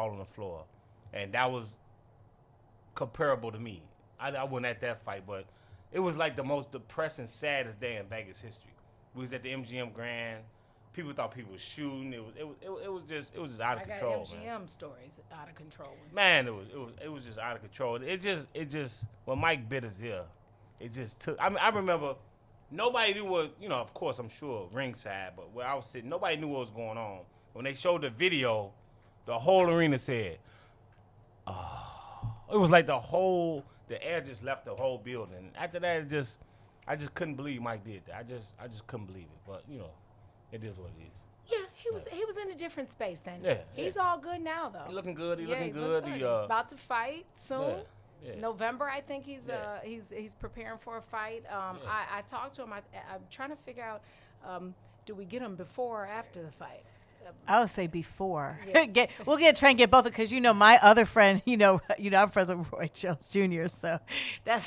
all on the floor, and that was comparable to me. I wasn't at that fight, but it was like the most depressing, saddest day in Vegas history. We was at the MGM Grand. People thought people was shooting. It was just out of control. I got MGM stories out of control. Man, it was just out of control. It just when Mike bit his ear, it just took. I mean, I remember nobody knew what, of course I'm sure ringside, but where I was sitting, nobody knew what was going on. When they showed the video, the whole arena said, "Oh." It was like the air just left the whole building. After that, I just couldn't believe Mike did that. I just couldn't believe it. But it is what it is. Yeah, he was in a different space then. Yeah, he's all good now though. He looking good. He looking good. He's about to fight soon. Yeah. November, I think he's preparing for a fight. I talked to him. I'm trying to figure out, do we get him before or after the fight? I would say before. Yeah. We'll try and get both because my other friend, I'm friends with Roy Jones Jr. So that's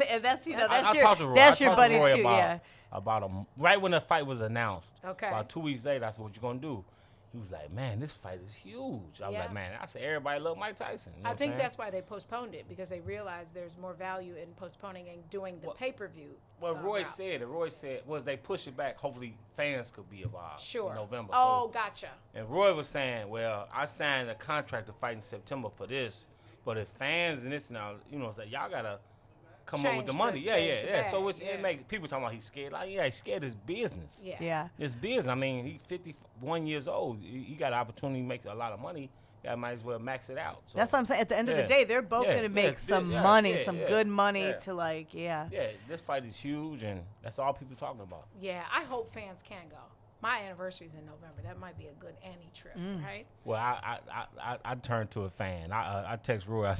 your buddy too. About him right when the fight was announced. Okay. About 2 weeks later, I said, "What you gonna do?" He was like, "Man, this fight is huge." I was like, "Man," I said, "Everybody love Mike Tyson." You know I think that's why they postponed it, because they realized there's more value in postponing and doing the pay-per-view. What Roy said was they push it back. Hopefully, fans could be involved in November. Oh, gotcha. And Roy was saying, "Well, I signed a contract to fight in September for this, but if fans and this now, it's like y'all gotta come up with the money." Yeah. So it makes people talking about he's scared. Like, he's scared of his business. Yeah. It's business. I mean, he's 51 years old. He got an opportunity to make a lot of money. Yeah, might as well max it out. So, that's what I'm saying. At the end of the day, they're both going to make some money, some good money to Yeah, this fight is huge, and that's all people talking about. Yeah, I hope fans can go. My anniversary's in November. That might be a good Annie trip, right? Well, I turned to a fan. I text Roy.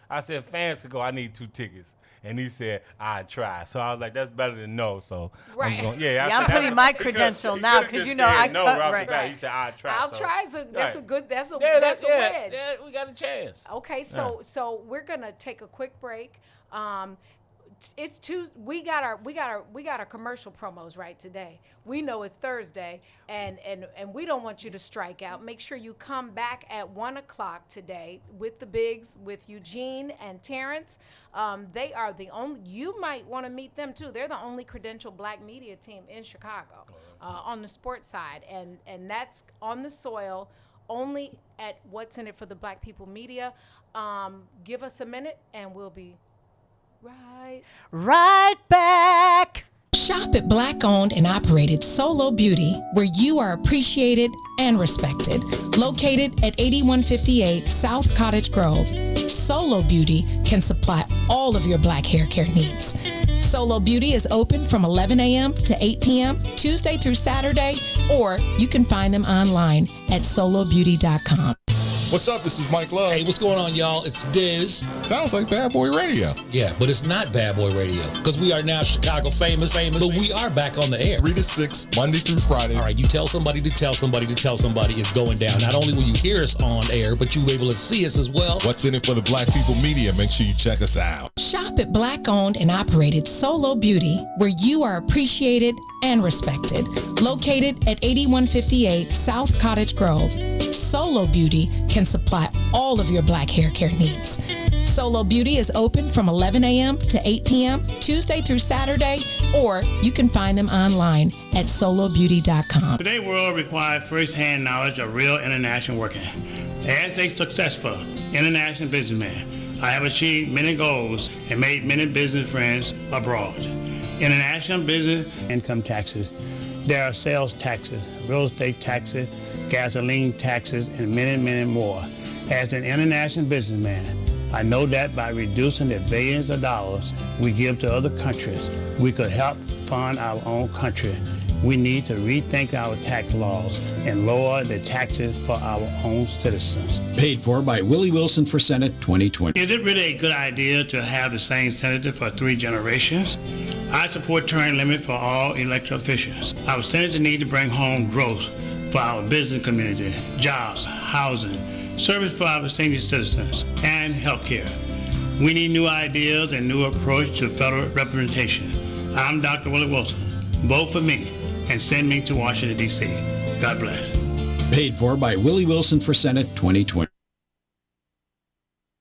I said fans could go. I need 2 tickets. And he said, "I'd try." So I was like, "That's better than no." So right. I'm putting my credential now because I no right. He said, "I'd try." I'll try. That's a wedge. Yeah, we got a chance. Okay, so we're gonna take a quick break. It's Tuesday. We got our commercial promos right today. We know it's Thursday, and we don't want you to strike out. Make sure you come back at 1:00 today with the BIGS, with Eugene and Terrence. They are the only. You might want to meet them too. They're the only credentialed Black media team in Chicago on the sports side, and that's on the soil. Only at What's in It for the Black People Media. Give us a minute, and we'll be right back. Shop at Black-owned and operated Solo Beauty, where you are appreciated and respected. Located at 8158 South Cottage Grove, Solo Beauty can supply all of your Black hair care needs. Solo Beauty is open from 11 a.m. to 8 p.m. Tuesday through Saturday, or you can find them online at solobeauty.com. What's up? This is Mike Love. Hey, what's going on, y'all? It's Diz. Sounds like Bad Boy Radio. Yeah, but it's not Bad Boy Radio because we are now Chicago famous, but we are back on the air. 3 to 6, Monday through Friday. All right, you tell somebody to tell somebody to tell somebody it's going down. Not only will you hear us on air, but you'll be able to see us as well. What's in it for the Black People Media? Make sure you check us out. Shop at Black-owned and operated Solo Beauty, where you are appreciated and respected. Located at 8158 South Cottage Grove, Solo Beauty can supply all of your Black hair care needs. Solo Beauty is open from 11 a.m. to 8 p.m. Tuesday through Saturday, or you can find them online at solobeauty.com. Today's world requires first-hand knowledge of real international working. As a successful international businessman, I have achieved many goals and made many business friends abroad. International business, income taxes. There are sales taxes, real estate taxes, gasoline taxes, and many, many more. As an international businessman, I know that by reducing the billions of dollars we give to other countries, we could help fund our own country. We need to rethink our tax laws and lower the taxes for our own citizens. Paid for by Willie Wilson for Senate 2020. Is it really a good idea to have the same senator for 3 generations? I support term limit for all elected officials. Our senators need to bring home growth for our business community, jobs, housing, service for our senior citizens, and health care. We need new ideas and new approach to federal representation. I'm Dr. Willie Wilson. Vote for me and send me to Washington, D.C. God bless. Paid for by Willie Wilson for Senate 2020.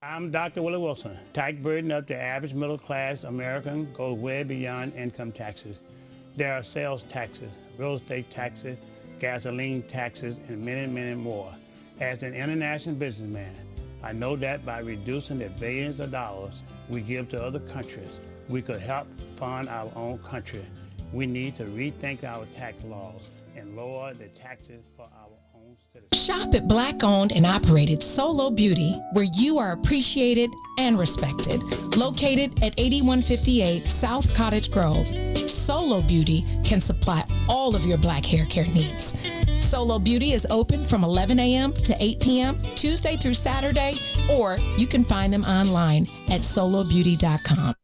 I'm Dr. Willie Wilson. Tax burden of the average middle-class American goes way beyond income taxes. There are sales taxes, real estate taxes, gasoline taxes, and many, many more. As an international businessman, I know that by reducing the billions of dollars we give to other countries, we could help fund our own country. We need to rethink our tax laws and lower the taxes for our own citizens. Shop at Black-owned and operated Solo Beauty, where you are appreciated and respected. Located at 8158 South Cottage Grove, Solo Beauty can supply all of your black hair care needs. Solo Beauty is open from 11 a.m. to 8 p.m. Tuesday through Saturday, or you can find them online at solobeauty.com.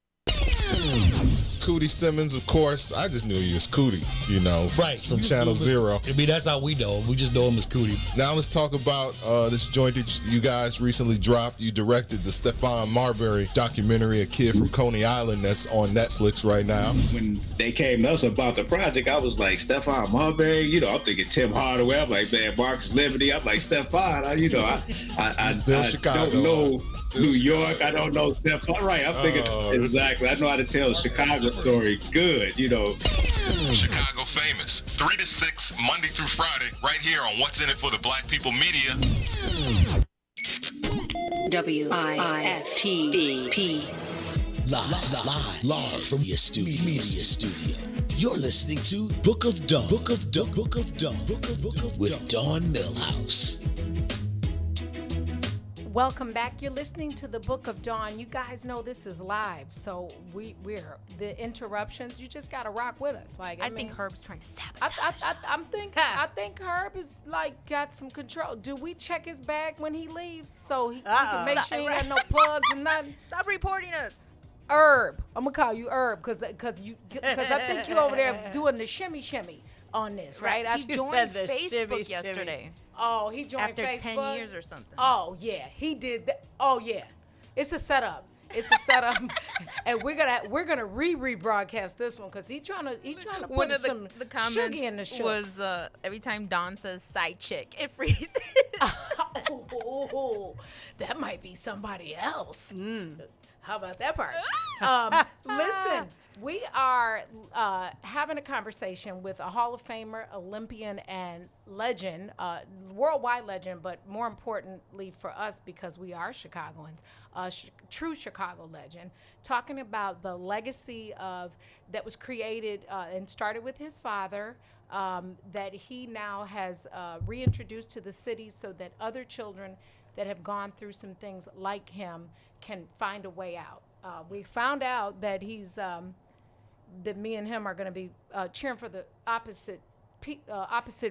Cootie Simmons, of course. I just knew he was Cootie, you know, right, from Channel Zero. I mean, that's how we know him. We just know him as Cootie. Now let's talk about this joint that you guys recently dropped. You directed the Stephon Marbury documentary, A Kid from Coney Island, that's on Netflix right now. When they came to us about the project, I was like, Stephon Marbury, you know, I'm thinking Tim Hardaway. I'm like, man, Marcus Liberty. I'm like, Stephon, I Chicago. don't know New York. I don't know Stephon. Right, I'm thinking, exactly. I know how to tell a Chicago story good, you know. Chicago famous, 3 to 6, Monday through Friday, right here on What's in It for the Black People Media. WIFTVP. Live from your media studio. You're listening to Book of Dawn. With Dawn Millhouse. Welcome back. You're listening to the Book of Dawn. You guys know this is live, so we're the interruptions. You just gotta rock with us. Like I think Herb's trying to sabotage. I think Herb is like got some control. Do we check his bag when he leaves so he can make sure he ain't got no plugs and nothing? Stop reporting us. Herb, I'm gonna call you Herb because I think you over there doing the shimmy on this, right? He joined Facebook yesterday. Oh, he joined after Facebook? 10 years or something. Oh yeah, he did that. Oh yeah, it's a setup. And we're gonna rebroadcast this one because he trying to put some sugar in the show. Was every time Dawn says side chick, it freezes. Oh, that might be somebody else. How about that part? Listen, we are having a conversation with a Hall of Famer, Olympian, and legend, worldwide legend, but more importantly for us because we are Chicagoans, true Chicago legend, talking about the legacy that was created and started with his father, that he now has reintroduced to the city so that other children that have gone through some things like him can find a way out. We found out that that me and him are going to be cheering for the opposite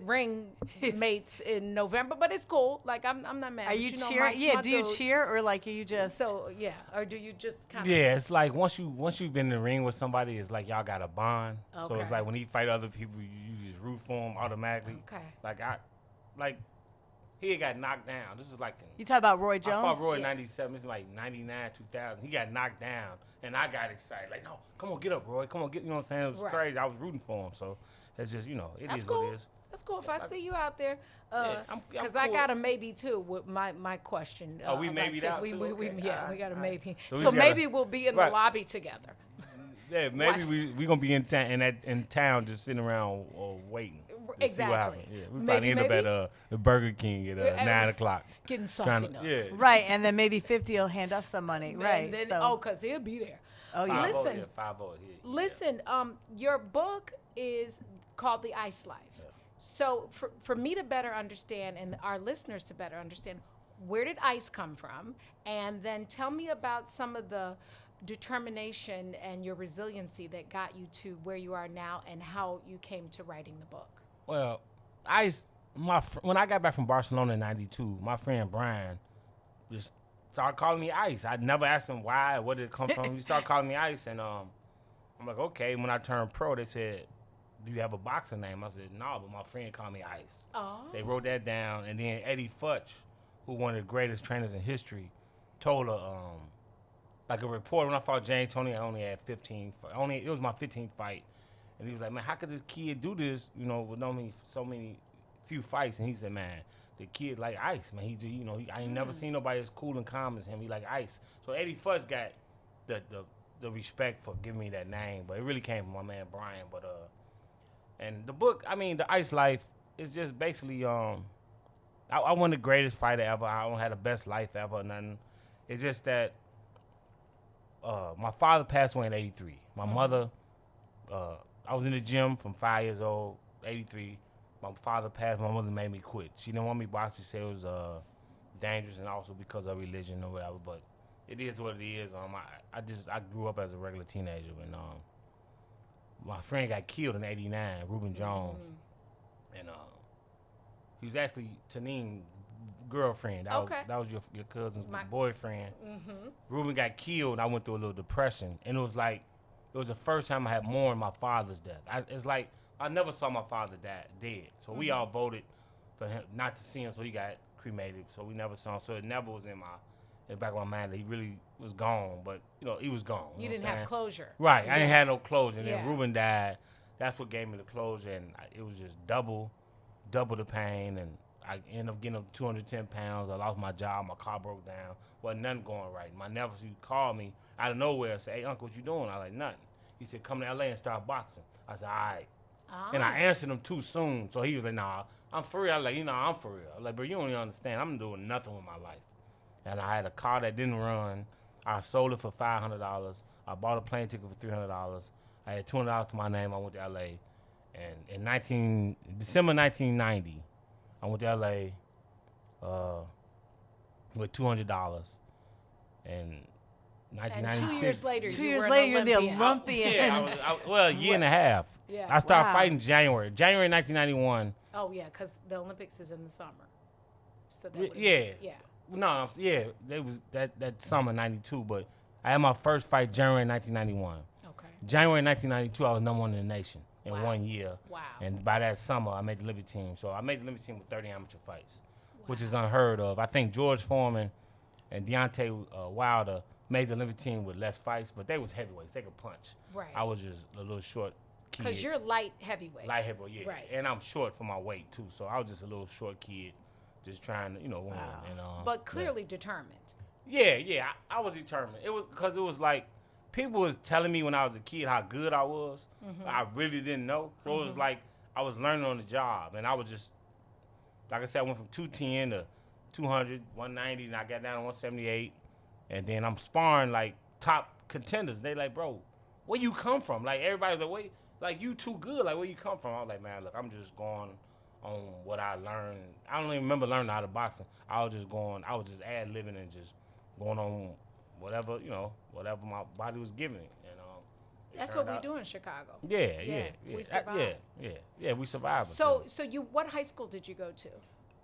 ring mates in November, but it's cool. Like I'm not mad. Are you cheering? Yeah. Do you cheer or like you just? So yeah, or do you just kind of? Yeah, it's like once you've been in the ring with somebody, it's like y'all got a bond. Okay. So it's like when he fight other people, you just root for him automatically. Okay. He had got knocked down. This is like you talk about Roy Jones. I fought Roy in '97. It's like '99, 2000. He got knocked down, and I got excited. Like, no, come on, get up, Roy. Come on, get. You know what I'm saying? It was crazy. I was rooting for him. So it's just, it is cool. what it is. That's cool. If I see you out there, because cool. I got a maybe too with my question. We maybe out too. We got a maybe. So maybe we'll be in the lobby together. Yeah, maybe we gonna be in town just sitting around waiting. Exactly. See what happens. Yeah, we probably end up at the Burger King at 9 o'clock. Getting saucy nuts. Yeah. Right, and then maybe 50 will hand us some money. Right. Then, because he'll be there. Oh yeah. Listen, your book is called The Ice Life. Yeah. So for me to better understand and our listeners to better understand, where did ice come from? And then tell me about some of the determination and your resiliency that got you to where you are now and how you came to writing the book. Well, when I got back from Barcelona in '92, my friend Brian just started calling me Ice. I never asked him why, where did it come from. He started calling me Ice, and I'm like, okay. When I turned pro, they said, do you have a boxing name? I said, no, but my friend called me Ice. Oh. They wrote that down, and then Eddie Futch, who one of the greatest trainers in history, told a report when I fought James Toney, I only had 15. It was my 15th fight. And he was like, man, how could this kid do this, with only few fights? And he said, man, the kid like ice, man. He just, you know, I ain't never seen nobody as cool and calm as him. He like ice. So Eddie first got the respect for giving me that name, but it really came from my man Brian. But and the book, I mean, the Ice Life is just basically I wasn't the greatest fighter ever. I don't have the best life ever or nothing. It's just that my father passed away in 83. My mother, I was in the gym from 5 years old, 83. My father passed. My mother made me quit. She didn't want me boxing. She said it was dangerous, and also because of religion or whatever. But it is what it is. I grew up as a regular teenager, and my friend got killed in '89, Reuben Jones, and he was actually Taneem's girlfriend. That was your cousin's boyfriend. Reuben got killed, and I went through a little depression, and it was the first time I had mourned my father's death. It's like I never saw my father dead, so we all voted for him not to see him, so he got cremated. So we never saw him, so it never was in the back of my mind that he really was gone. But you know, he was gone. You didn't have closure, right? Yeah. I didn't have no closure. And then Reuben died. That's what gave me the closure, and it was just double the pain, and I ended up getting up 210 pounds. I lost my job. My car broke down. Wasn't nothing going right. My nephew called me out of nowhere and said, "Hey, Uncle, what you doing?" I was like, "Nothing." He said, "Come to LA and start boxing." I said, "All right." And I answered him too soon. So he was like, "Nah, I'm for real." I was like, I'm for real. I was like, "Bro, you don't even understand. I'm doing nothing with my life." And I had a car that didn't run. I sold it for $500. I bought a plane ticket for $300. I had $200 to my name. I went to LA. And in December 1990, I went to LA with $200. And 1996. 2 years later, you're the Olympian. A year and a half. Yeah. I started fighting January 1991. Oh yeah, because the Olympics is in the summer. So that It was that summer '92. But I had my first fight January 1991. Okay. January 1992, I was number one in the nation in 1 year. Wow. And by that summer, I made the Olympic team. So I made the Olympic team with 30 amateur fights, which is unheard of. I think George Foreman and Deontay Wilder made the Olympic team with less fights, but they was heavyweights. They could punch. Right. I was just a little short kid. Because you're light heavyweight. Light heavyweight, yeah. Right. And I'm short for my weight, too. So I was just a little short kid just trying to, win. And, but clearly determined. Yeah. I was determined. It was because it was like people was telling me when I was a kid how good I was. I really didn't know. So it was like I was learning on the job. And I was just, like I said, I went from 210 to 200, 190, and I got down to 178. And then I'm sparring like top contenders. They like, "Bro, where you come from?" Like everybody's like, "Wait, like you too good. Like where you come from?" I was like, "Man, look, I'm just going on what I learned. I don't even remember learning how to boxing. I was just ad-libbing and just going on whatever my body was giving me. That's what we do in Chicago. Yeah. We survive. Yeah, we survived. So what high school did you go to?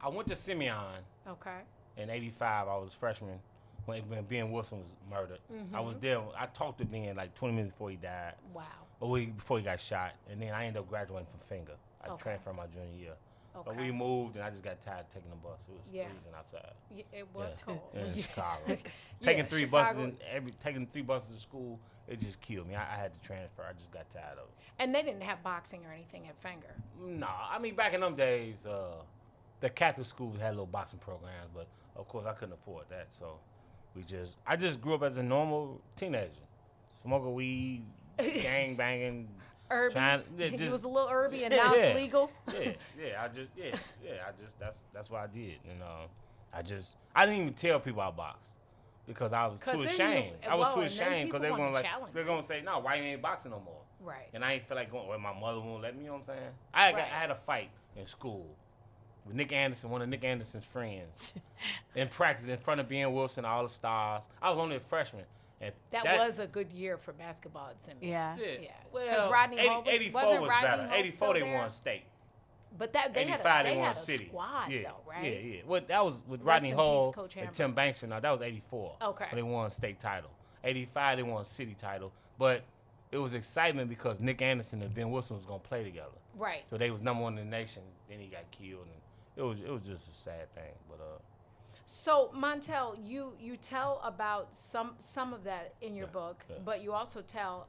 I went to Simeon. Okay. In '85, I was freshman when Ben Wilson was murdered. I was there. I talked to Ben like 20 minutes before he died. Wow. A week before he got shot, and then I ended up graduating from Finger. I transferred my junior year. Okay. But we moved, and I just got tired of taking the bus. It was freezing outside. It was cold. In Chicago. Taking three buses to school, it just killed me. I had to transfer. I just got tired of it. And they didn't have boxing or anything at Finger. No, I mean back in them days, the Catholic schools had little boxing programs, but of course I couldn't afford that, so I just grew up as a normal teenager, smoking weed, gang banging. Herby. He was a little herby, and now it's legal. That's what I did, and I didn't even tell people I boxed because I was too ashamed. I was too ashamed because they're gonna say, "No, why you ain't boxing no more?" Right. And I ain't feel like going. Well, my mother won't let me. You know what I'm saying? I had a fight in school with Nick Anderson, one of Nick Anderson's friends, in practice in front of Ben Wilson, all the stars. I was only a freshman. And that was a good year for basketball at Simeon. Yeah. Because Rodney Hall 84 was better. 84 they won state. But they had a squad though, right? Yeah. Well, that was with Rodney Hall and Tim Banks. Now that was 84. Okay. When they won state title. 85 they won city title. But it was excitement because Nick Anderson and Ben Wilson was gonna play together. Right. So they was number one in the nation. Then he got killed, and it was just a sad thing. But So Montel, you tell about some of that in your book, but you also tell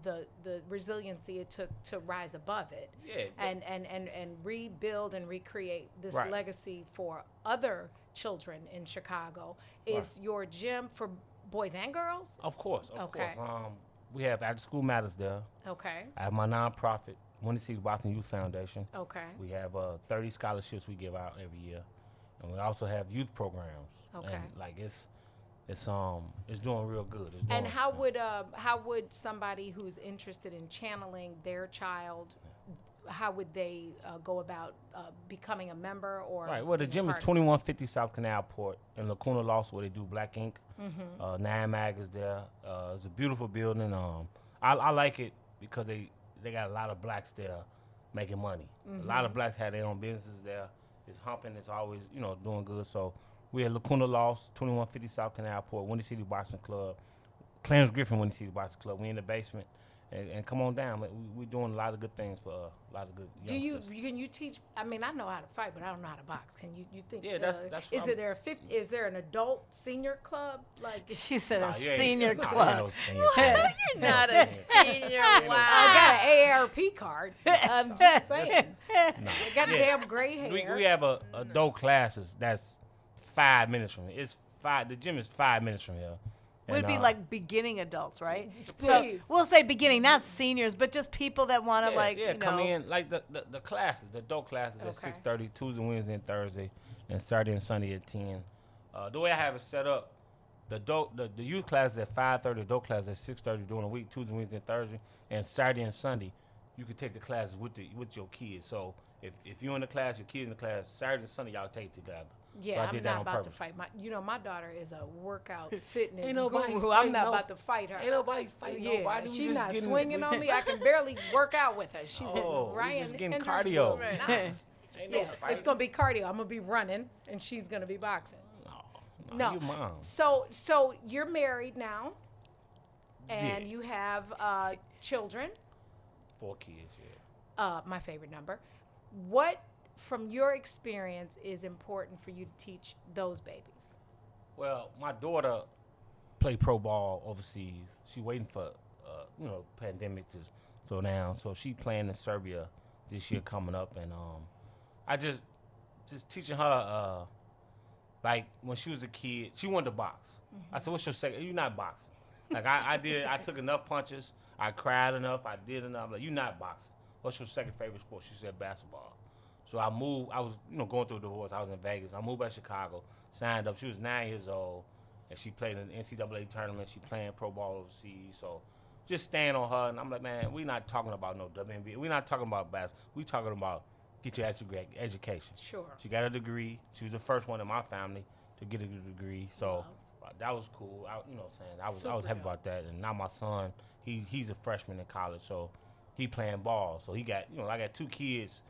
the resiliency it took to rise above it, and rebuild and recreate this legacy for other children in Chicago. Is your gym for boys and girls? Of course. We have After School Matters there. Okay. I have my nonprofit, Windy City Boxing Youth Foundation. Okay. We have 30 scholarships we give out every year. And we also have youth programs. Okay. And like it's doing real good. And how would somebody who's interested in channeling their child, how would they go about becoming a member or? Right. Well, the gym is 2150 South Canal Port in Lacuna Lost, where they do black ink. Nine Mag is there. It's a beautiful building. I like it because they got a lot of blacks there making money. A lot of blacks have their own businesses there. It's humping. It's always, doing good. So we're at Lacuna Lost, 2150 South Canal Port, Windy City Boxing Club, Clarence Griffin Windy City Boxing Club. We in the basement, and come on down. We're doing a lot of good things for a lot of good youngsters. Can you teach? I mean, I know how to fight, but I don't know how to box. Can you think? Yeah, that's. Is there an adult senior club? Like she said, a senior club. You're not a senior. Wow. I got an AARP card. I'm just saying. You got damn gray hair. We have a adult classes that's 5 minutes from here. The gym is 5 minutes from here. Would it be like beginning adults, right? Please. So we'll say beginning, not seniors, but just people that want to come in like the classes, the adult classes at 6:30, Tuesday, Wednesday, and Thursday, and Saturday and Sunday at 10. The way I have it set up, the youth classes at 5:30, adult classes at 6:30 during the week, Tuesday, Wednesday, and Thursday, and Saturday and Sunday, you can take the classes with your kids. So if you're in the class, your kids in the class, Saturday and Sunday y'all take it together. Yeah, I'm not about to fight. My daughter is a workout fitness guru. I'm not about to fight her. Ain't nobody fighting nobody. She's not swinging on me. I can barely work out with her. She's just getting cardio. It's gonna be cardio. I'm gonna be running, and she's gonna be boxing. No. Your mom. So you're married now, and you have children. 4 kids. Yeah. My favorite number. What, from your experience, is important for you to teach those babies? Well, my daughter played pro ball overseas. She waiting for, pandemic to slow down. So she playing in Serbia this year coming up, and I just teaching her. Like when she was a kid, she wanted to box. I said, "What's your second? You're not boxing." Like I took enough punches. I cried enough. I did enough. Like, you're not boxing. What's your second favorite sport? She said basketball. So I moved. I was, going through a divorce. I was in Vegas. I moved back to Chicago, signed up. She was 9 years old, and she played in the NCAA tournament. She playing pro ball overseas. So just staying on her. And I'm like, man, we're not talking about no WNBA. We're not talking about basketball. We're talking about get your education. Sure. She got a degree. She was the first one in my family to get a degree. So that was cool. I was happy about that. And now my son, he's a freshman in college, so he playing ball. So he got, I got 2 kids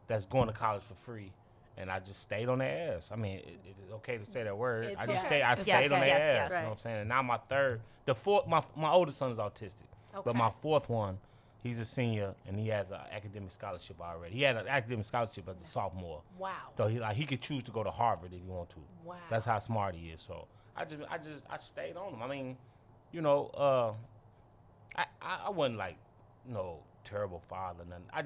that's going to college for free, and I just stayed on their ass. I mean, it's okay to say that word. I stayed on their ass. You know what I'm saying? And now my oldest son is autistic, but my 4th one, he's a senior, and he has an academic scholarship already. He had an academic scholarship as a sophomore. Wow. So he could choose to go to Harvard if he want to. Wow. That's how smart he is. So I stayed on him. I mean, I wasn't like no terrible father. Nothing. I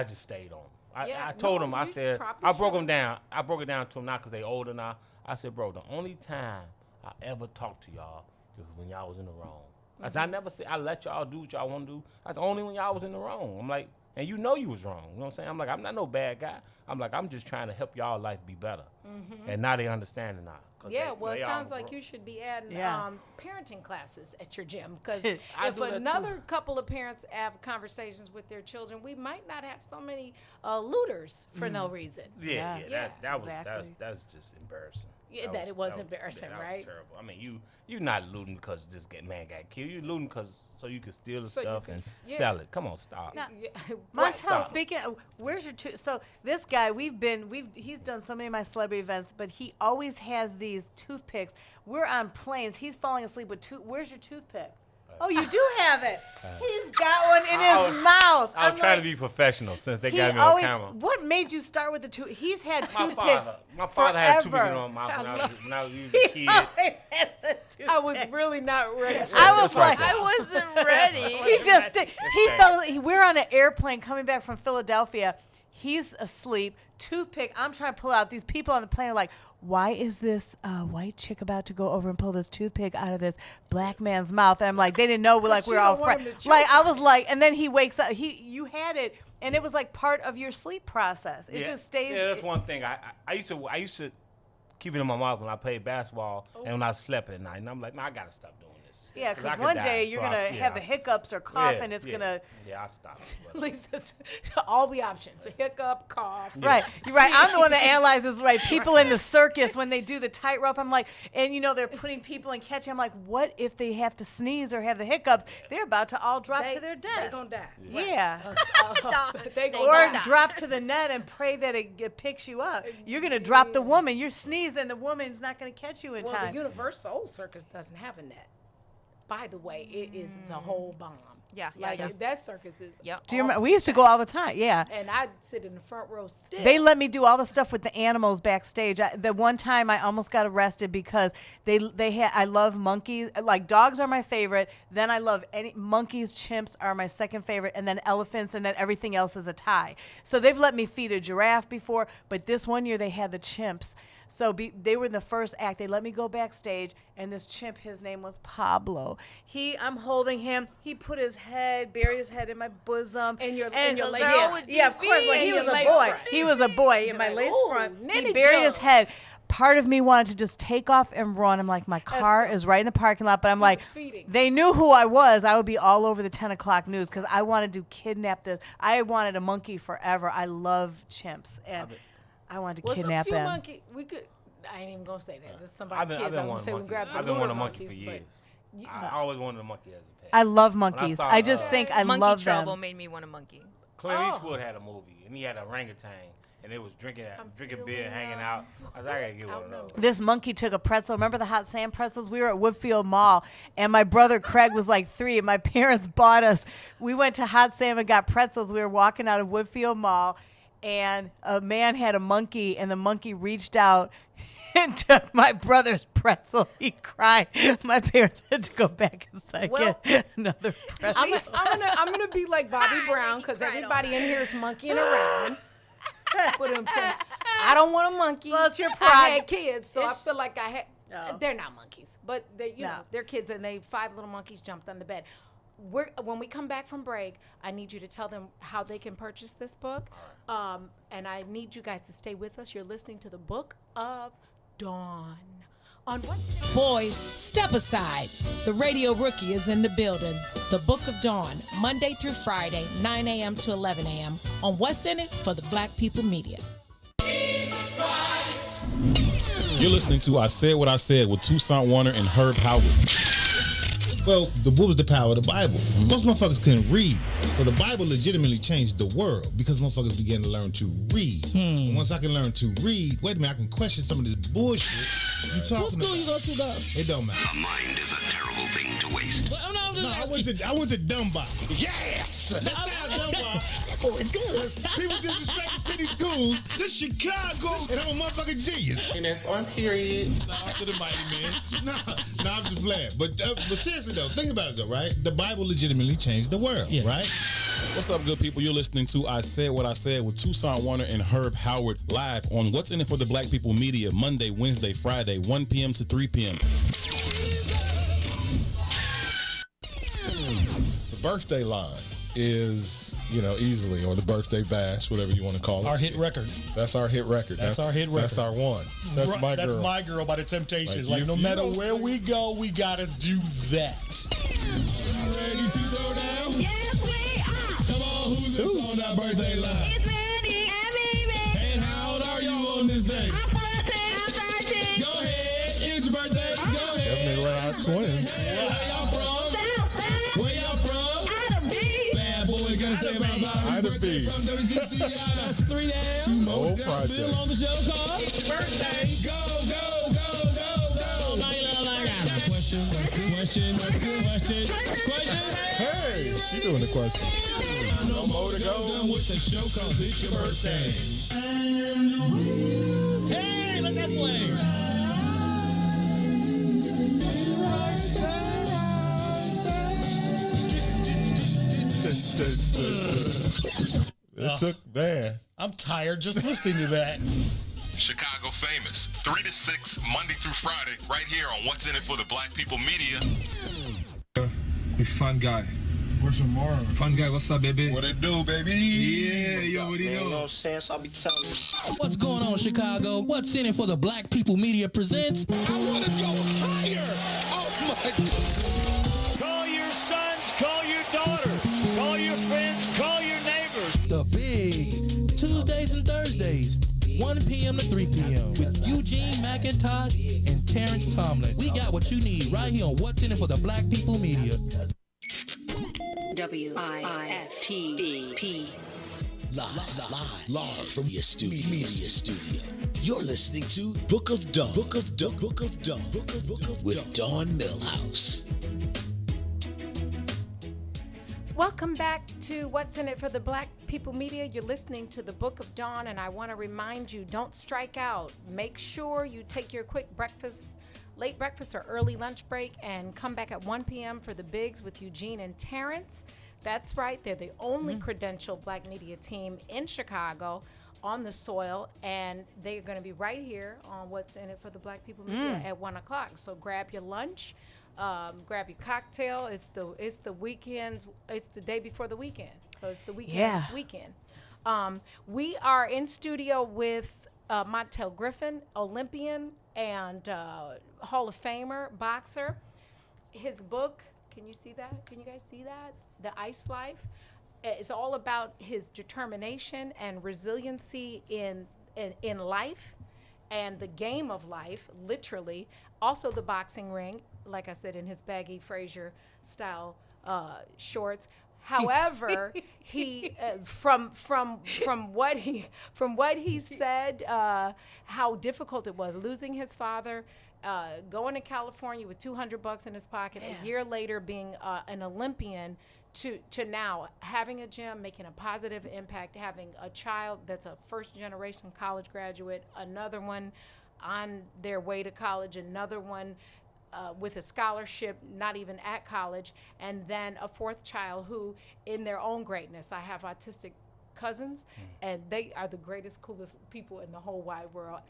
just stayed on him. I told him. I said I broke him down. I broke it down to him now because they older now. I said, bro, the only time I ever talked to y'all was when y'all was in the wrong. I said, I never said I let y'all do what y'all want to do. That's only when y'all was in the wrong. I'm like, and you was wrong. You know what I'm saying? I'm like, I'm not no bad guy. I'm like, I'm just trying to help y'all life be better. And now they understand it now. Yeah, it sounds like you should be adding parenting classes at your gym, because if another couple of parents have conversations with their children, we might not have so many looters for no reason. That's just embarrassing. Yeah, it was embarrassing, right? That was terrible. I mean, you're not looting because this man got killed. You're looting so you can steal the stuff and sell it. Come on, stop. Now, Montel, speaking of, where's your so this guy, he's done so many of my celebrity events, but he always has these toothpicks. We're on planes. He's falling asleep with where's your toothpick? Oh, you do have it. He's got one in his mouth. I was trying to be professional since they got me on camera. What made you start with the two? He's had toothpicks. My father had toothpicks in my mouth when I was a kid. I was really not ready. I wasn't ready. He just did. We're on an airplane coming back from Philadelphia. He's asleep. Toothpick. I'm trying to pull out. These people on the plane are like, why is this white chick about to go over and pull this toothpick out of this black man's mouth? And I'm like, they didn't know we're all friends. Like I was like, and then he wakes up. You had it, and it was like part of your sleep process. It just stays. Yeah, that's one thing. I used to keep it in my mouth when I played basketball and when I slept at night. And I'm like, I gotta stop doing this. Yeah, because one day you're going to have the hiccups or cough, and it's going to... Yeah, I'll stop. Lisa's all the options. Hiccup, cough. Yeah. Right. You're right. I'm the one that analyzes, right? People in the circus, when they do the tightrope, I'm like, and they're putting people in catching. I'm like, what if they have to sneeze or have the hiccups? They're about to all drop to their death. They're going to die. Yeah. They gonna die. Drop to the net and pray that it picks you up. You're going to drop the woman. You're sneezing. The woman's not going to catch you in time. Well, the Universal Circus doesn't have a net. By the way, it is the whole bomb. Yeah. That circus is. Yep. Do you remember? We used to go all the time. Yeah. And I'd sit in the front row still. They let me do all the stuff with the animals backstage. The one time I almost got arrested because I love monkeys. Like dogs are my favorite. Then I love monkeys, chimps are my second favorite, and then elephants, and then everything else is a tie. So they've let me feed a giraffe before, but this one year they had the chimps. So they were in the first act. They let me go backstage, and this chimp, his name was Pablo. I'm holding him. He put buried his head in my bosom. And your lace front. Yeah, of course. Like, he was a boy. He was a boy in my lace front. He buried his head. Part of me wanted to just take off and run. I'm like, my car is right in the parking lot. But I'm like, they knew who I was. I would be all over the 10 o'clock news because I wanted to kidnap this. I wanted a monkey forever. I love chimps. And I wanted to kidnap them. Monkey, I ain't even gonna say that. This is somebody's kids. I was gonna say we grabbed the I've been wanting a monkey for years. I always wanted a monkey as a pet. I love monkeys. I just think I love them. Monkey Trouble made me want a monkey. Clint Eastwood had a movie, and he had an orangutan, and they was drinking beer, hanging out. I was like, I gotta get one of those. This monkey took a pretzel. Remember the hot sand pretzels? We were at Woodfield Mall, and my brother Craig was like 3, and my parents bought us. We went to Hot Sam and got pretzels. We were walking out of Woodfield Mall, and a man had a monkey, and the monkey reached out and took my brother's pretzel. He cried. My parents had to go back inside get another pretzel. I'm gonna be like Bobby Brown because everybody in here is monkeying around. But I don't want a monkey. Well, it's your pride. I had kids, so I feel like I had. They're not monkeys, but they're kids, and 5 little monkeys jumped on the bed. When we come back from break, I need you to tell them how they can purchase this book. And I need you guys to stay with us. You're listening to the Book of Dawn. Boys, step aside. The radio rookie is in the building. The Book of Dawn, Monday through Friday, 9 a.m. to 11 a.m. on What's In It for the Black People Media. You're listening to I Said What I Said with Toussaint Warner and Herb Howard. Well, what was the power of the Bible? Most motherfuckers couldn't read. So the Bible legitimately changed the world because motherfuckers began to learn to read. And once I can learn to read, wait a minute, I can question some of this bullshit you talking about. What school you go to, though? It don't matter. A mind is a terrible thing to waste. Well, I went to Dunbar. Yes! That sounds Dunbar. Oh, it's good. People disrespect the city schools. This Chicago. And I'm a motherfucking genius. And that's on period. Shout out to the mighty man. Nah, I'm just playing. But seriously, though, think about it, though, right? The Bible legitimately changed the world, right? What's up, good people? You're listening to I Said What I Said with Toussaint Warner and Herb Howard live on What's In It for the Black People Media, Monday, Wednesday, Friday, 1 p.m. to 3 p.m. The birthday line is, easily, or the birthday bash, whatever you want to call it. Our hit record. That's our hit record. That's our hit record. That's our one. That's my girl. That's my girl by the Temptations. Like no matter where we go, we gotta do that. Ready to go down? Yes, we are. Come on, who's this on that birthday line? It's Randy and Baby. And how old are y'all on this day? I'm 13. Go ahead. It's your birthday. Go ahead. Definitely let out twins. Where y'all from? Where y'all from? Ida B. Bad boy, gotta say about Ida B. From WGCI. That's 3 days. 2 more. Old projects. Bill on the show called It's your birthday. Go, go, go, go, go. Now you look like I got a question. Question. Hey, she doing the question. No more to go. Done with the show cause it's your birthday. Hey, let that play. It took that. I'm tired just listening to that. Chicago Famous, 3 to 6, Monday through Friday, right here on What's in It for the Black People Media. We fun guy. Where's tomorrow? Fun guy, what's up, baby? What it do, baby? Yeah, yo, what do you know? You know what I'm saying? So I'll be telling you. What's going on, Chicago? What's in it for the Black People Media presents? I want to go higher. Oh, my God. Call your sons, call your daughters, call your friends, call your neighbors. The BIGS, Tuesdays and Thursdays, 1 p.m. to 3 p.m. with Eugene, McIntosh, and Terrence Tomlin. We got what you need right here on What's in it for the Black People Media. WIFTBP. Live from your media studio. You're listening to Book of Dawn. Book of Dawn with Dawn Millhouse. Welcome back to What's in It for the Black People Media. You're listening to the Book of Dawn, and I want to remind you, don't strike out. Make sure you take your quick breakfast, late breakfast or early lunch break, and come back at 1 p.m. for the BIGS with Eugene and Terrence. That's right. They're the only credentialed black media team in Chicago on the soil, and they're going to be right here on What's in It for the Black People Media at 1 o'clock. So grab your lunch. Grab your cocktail. It's the weekend. It's the day before the weekend, so it's the weekend's weekend. We are in studio with Montel Griffin, Olympian and Hall of Famer, boxer. His book. Can you see that? Can you guys see that? The Ice Life. It's all about his determination and resiliency in life, and the game of life, literally. Also the boxing ring, like I said, in his baggy Frazier style shorts. However, he from what he said, how difficult it was losing his father, going to California with $200 in his pocket, a year later being an Olympian, to now having a gym, making a positive impact, having a child that's a first-generation college graduate, another one on their way to college, another one with a scholarship, not even at college, and then a fourth child who, in their own greatness, I have autistic cousins, and they are the greatest, coolest people in the whole wide world.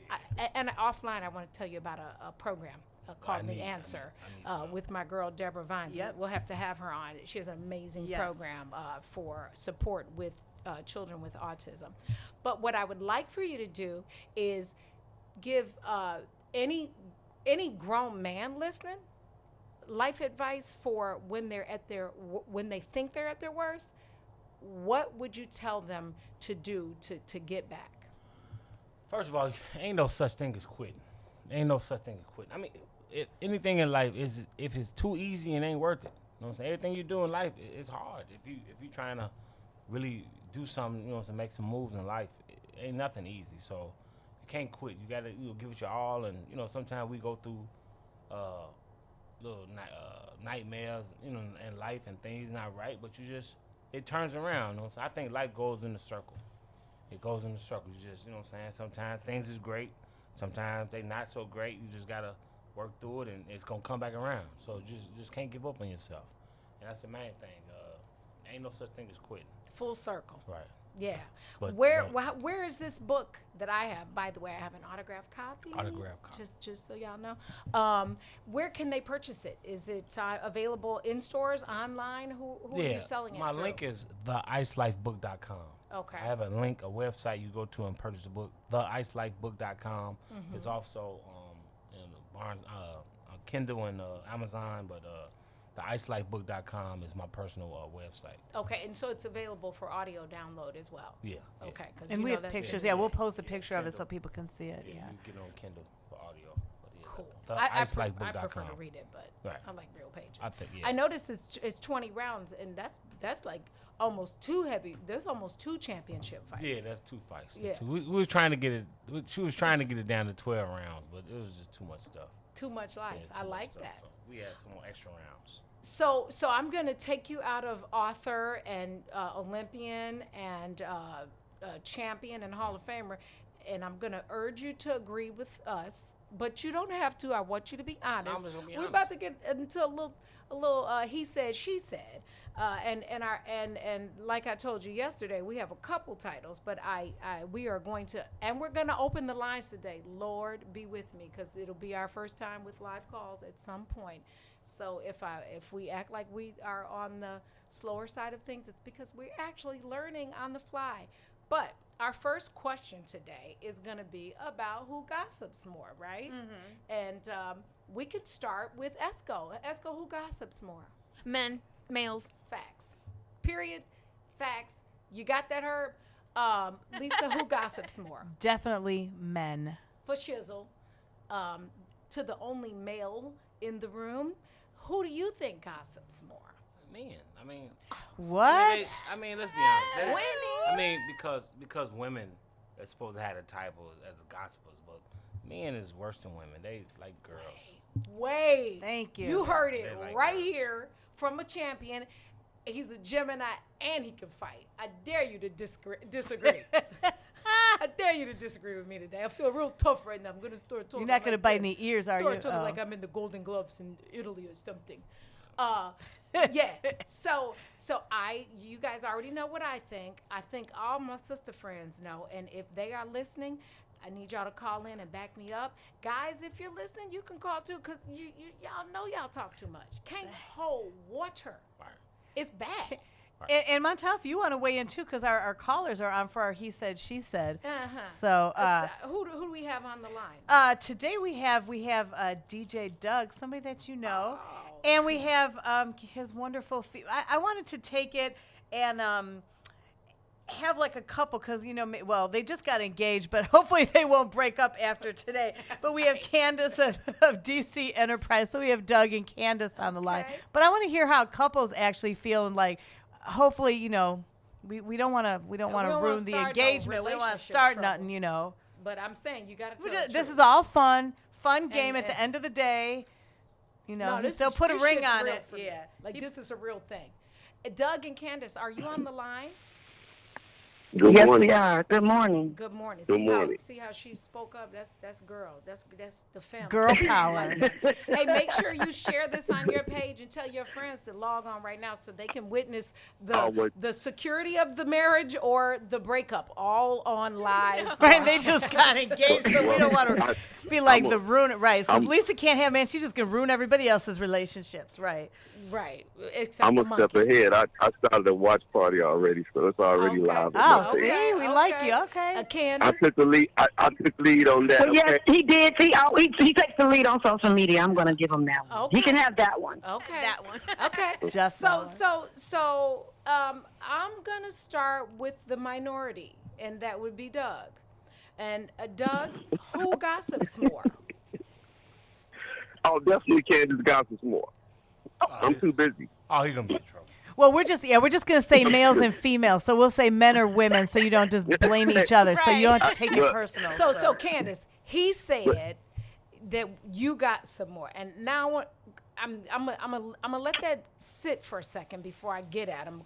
And offline, I want to tell you about a program called The Answer with my girl, Deborah Vines. Yep. We'll have to have her on. She has an amazing program for support with children with autism. But what I would like for you to do is give any grown man listening life advice for when they're at when they think they're at their worst. What would you tell them to do to get back? First of all, ain't no such thing as quitting. Ain't no such thing as quitting. I mean, anything in life is, if it's too easy, it ain't worth it. You know what I'm saying? Everything you do in life, it's hard. If you trying to really do something, you know, to make some moves in life, it ain't nothing easy. So you can't quit. You gotta give it your all. And you know, sometimes we go through little nightmares, you know, in life, and things not right, but it turns around. You know? So I think life goes in a circle. It goes in a circle. You just, you know what I'm saying? Sometimes things is great. Sometimes they not so great. You just gotta work through it, and it's gonna come back around. So just can't give up on yourself. And that's the main thing. Ain't no such thing as quitting. Full circle. Right. Yeah. But where is this book that I have? By the way, I have an autographed copy. Autographed copy. Just so y'all know. Where can they purchase it? Is it available in stores, online? Who are you selling it my through? link is theicelifebook.com. Okay. I have a link, a website you go to and purchase the book. Theicelifebook.com. It's also in Barnes, Kindle and Amazon, but theicelifebook.com is my personal website. Okay, and so it's available for audio download as well. Yeah. Okay, and we have pictures. Yeah, we'll post a picture of it so people can see it. Yeah. You can get it on Kindle for audio. But yeah, cool. I prefer to read it, but I like real pages. I think, I noticed it's 20 rounds, and that's like almost too heavy. There's almost 2 championship fights. Yeah, that's 2 fights. Yeah. We was trying to get it. She was trying to get it down to 12 rounds, but it was just too much stuff. Too much life. Yeah, I too much like stuff, that. So we had some more extra rounds. So I'm going to take you out of author and Olympian and champion and Hall of Famer, and I'm going to urge you to agree with us, but you don't have to. I want you to be honest. I'm just gonna be We're honest. about to get into a little he said, she said, and like I told you yesterday, we have a couple titles, but we are going to, and we're going to open the lines today. Lord, be with me, because it'll be our first time with live calls at some point. So if we act like we are on the slower side of things, it's because we're actually learning on the fly. But our first question today is going to be about who gossips more, right? Mm-hmm. And we could start with Esco. Esco, who gossips more? Men, males. Facts. Period. Facts. You got that, Herb? Lisa, who gossips more? Definitely men. For shizzle, to the only male in the room, who do you think gossips more? Men. I mean, what? I mean, let's be honest. I mean, because women are supposed to have the title as gossipers, but men is worse than women. They like girls. Wait. Thank you. You heard it They like right girls. here from a champion. He's a Gemini and he can fight. I dare you to disagree. I dare you to disagree with me today. I feel real tough right now. I'm going to start talking. You're not going to like bite this. any ears, are you? Start talking like I'm in the Golden Gloves in Italy or something. Yeah. So you guys already know what I think. I think all my sister friends know. And if they are listening, I need y'all to call in and back me up. Guys, if you're listening, you can call too, because y'all know y'all talk too much. Can't hold water. Right. It's bad. Right. And Montel, if you want to weigh in too, because our callers are on for our he said, she said. Uh-huh. So who do we have on the line? today we have DJ Doug, somebody that you know, and we have his wonderful. I wanted to take it and have like a couple, because they just got engaged, but hopefully they won't break up after today. But we have Candace of DC Enterprise, so we have Doug and Candace on the line. But I want to hear how couples actually feel, and like, hopefully, we don't want to ruin the engagement. We don't want to start nothing, But I'm saying you got to tell the This truth. is all fun game at the end of the day. No, you still put a ring on it. Yeah, like this is a real thing. Doug and Candace, are you on the line? Yes, we are. Good morning. Good morning. Good morning. See how she spoke up? That's girl. That's the family. Girl power. Hey, make sure you share this on your page and tell your friends to log on right now so they can witness the security of the marriage or the breakup, all on live. Right, they just got engaged, so we don't want to be like the ruin it. Right, so if Lisa can't have man, she's just gonna ruin everybody else's relationships. Right. Right. Except I'm a step ahead. I started a watch party already, so it's already live. Oh, see, we like you. Okay. Candace? I took the lead. I took the lead on that. Well, yes, he did. He takes the lead on social media. I'm going to give him that one. Okay. He can have that one. Okay. That one. Okay. Just so I'm gonna start with the minority, and that would be Doug. And Doug, who gossips more? Oh, definitely Candace gossips more. I'm too busy. Oh, he's gonna be in trouble. Well, we're just gonna say males and females, so we'll say men or women, so you don't just blame each other, so you don't have to take it personal. So Candace, he said that you got some more, and now I'm gonna let that sit for a second before I get at him,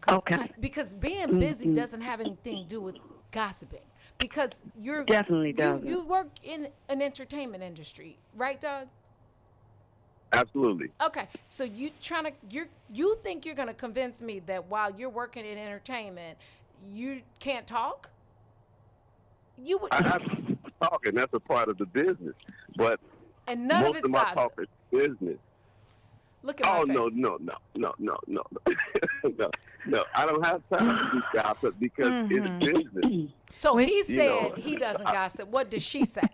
because being busy doesn't have anything to do with gossiping, because you're definitely doesn't. You work in an entertainment industry, right, Doug? Absolutely. Okay, so you think you're gonna convince me that while you're working in entertainment, you can't talk? You would. I have to talk, and that's a part of the business. But and none most of it's my gossip. talk is business. Look at my face. No. No, I don't have time to do gossip because it's business. So he said he doesn't gossip. What does she say?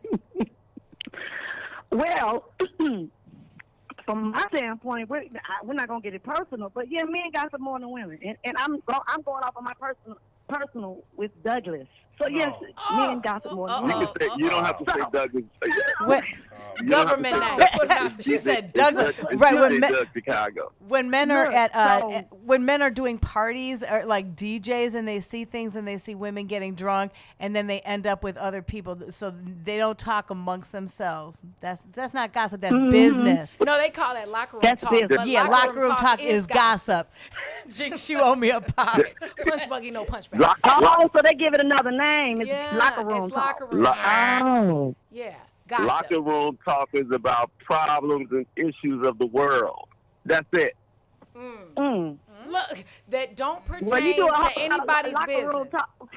Well, from my standpoint, we're not gonna get it personal, but yeah, men gossip more than women, and I'm going off of my personal with Douglas. So yes, men gossip more than You, women. can say, you don't have to say Douglas. What? Government name. She said Douglas. Right, when Doug Chicago. when men are Look, at when men are doing parties or like DJs and they see things and they see women getting drunk and then they end up with other people, so they don't talk amongst themselves. That's not gossip. That's business. No, they call that locker room That's talk. business. but Yeah, locker room talk is gossip. Jinx, you owe me a pop. Punch buggy, no punch back. Oh, so they give it another name. It's Yeah, locker room it's talk. locker room talk. Oh. Yeah, gossip. Locker room talk is about problems and issues of the world. That's it. Look, that don't pertain Well, you do a to whole anybody's locker room business. talk.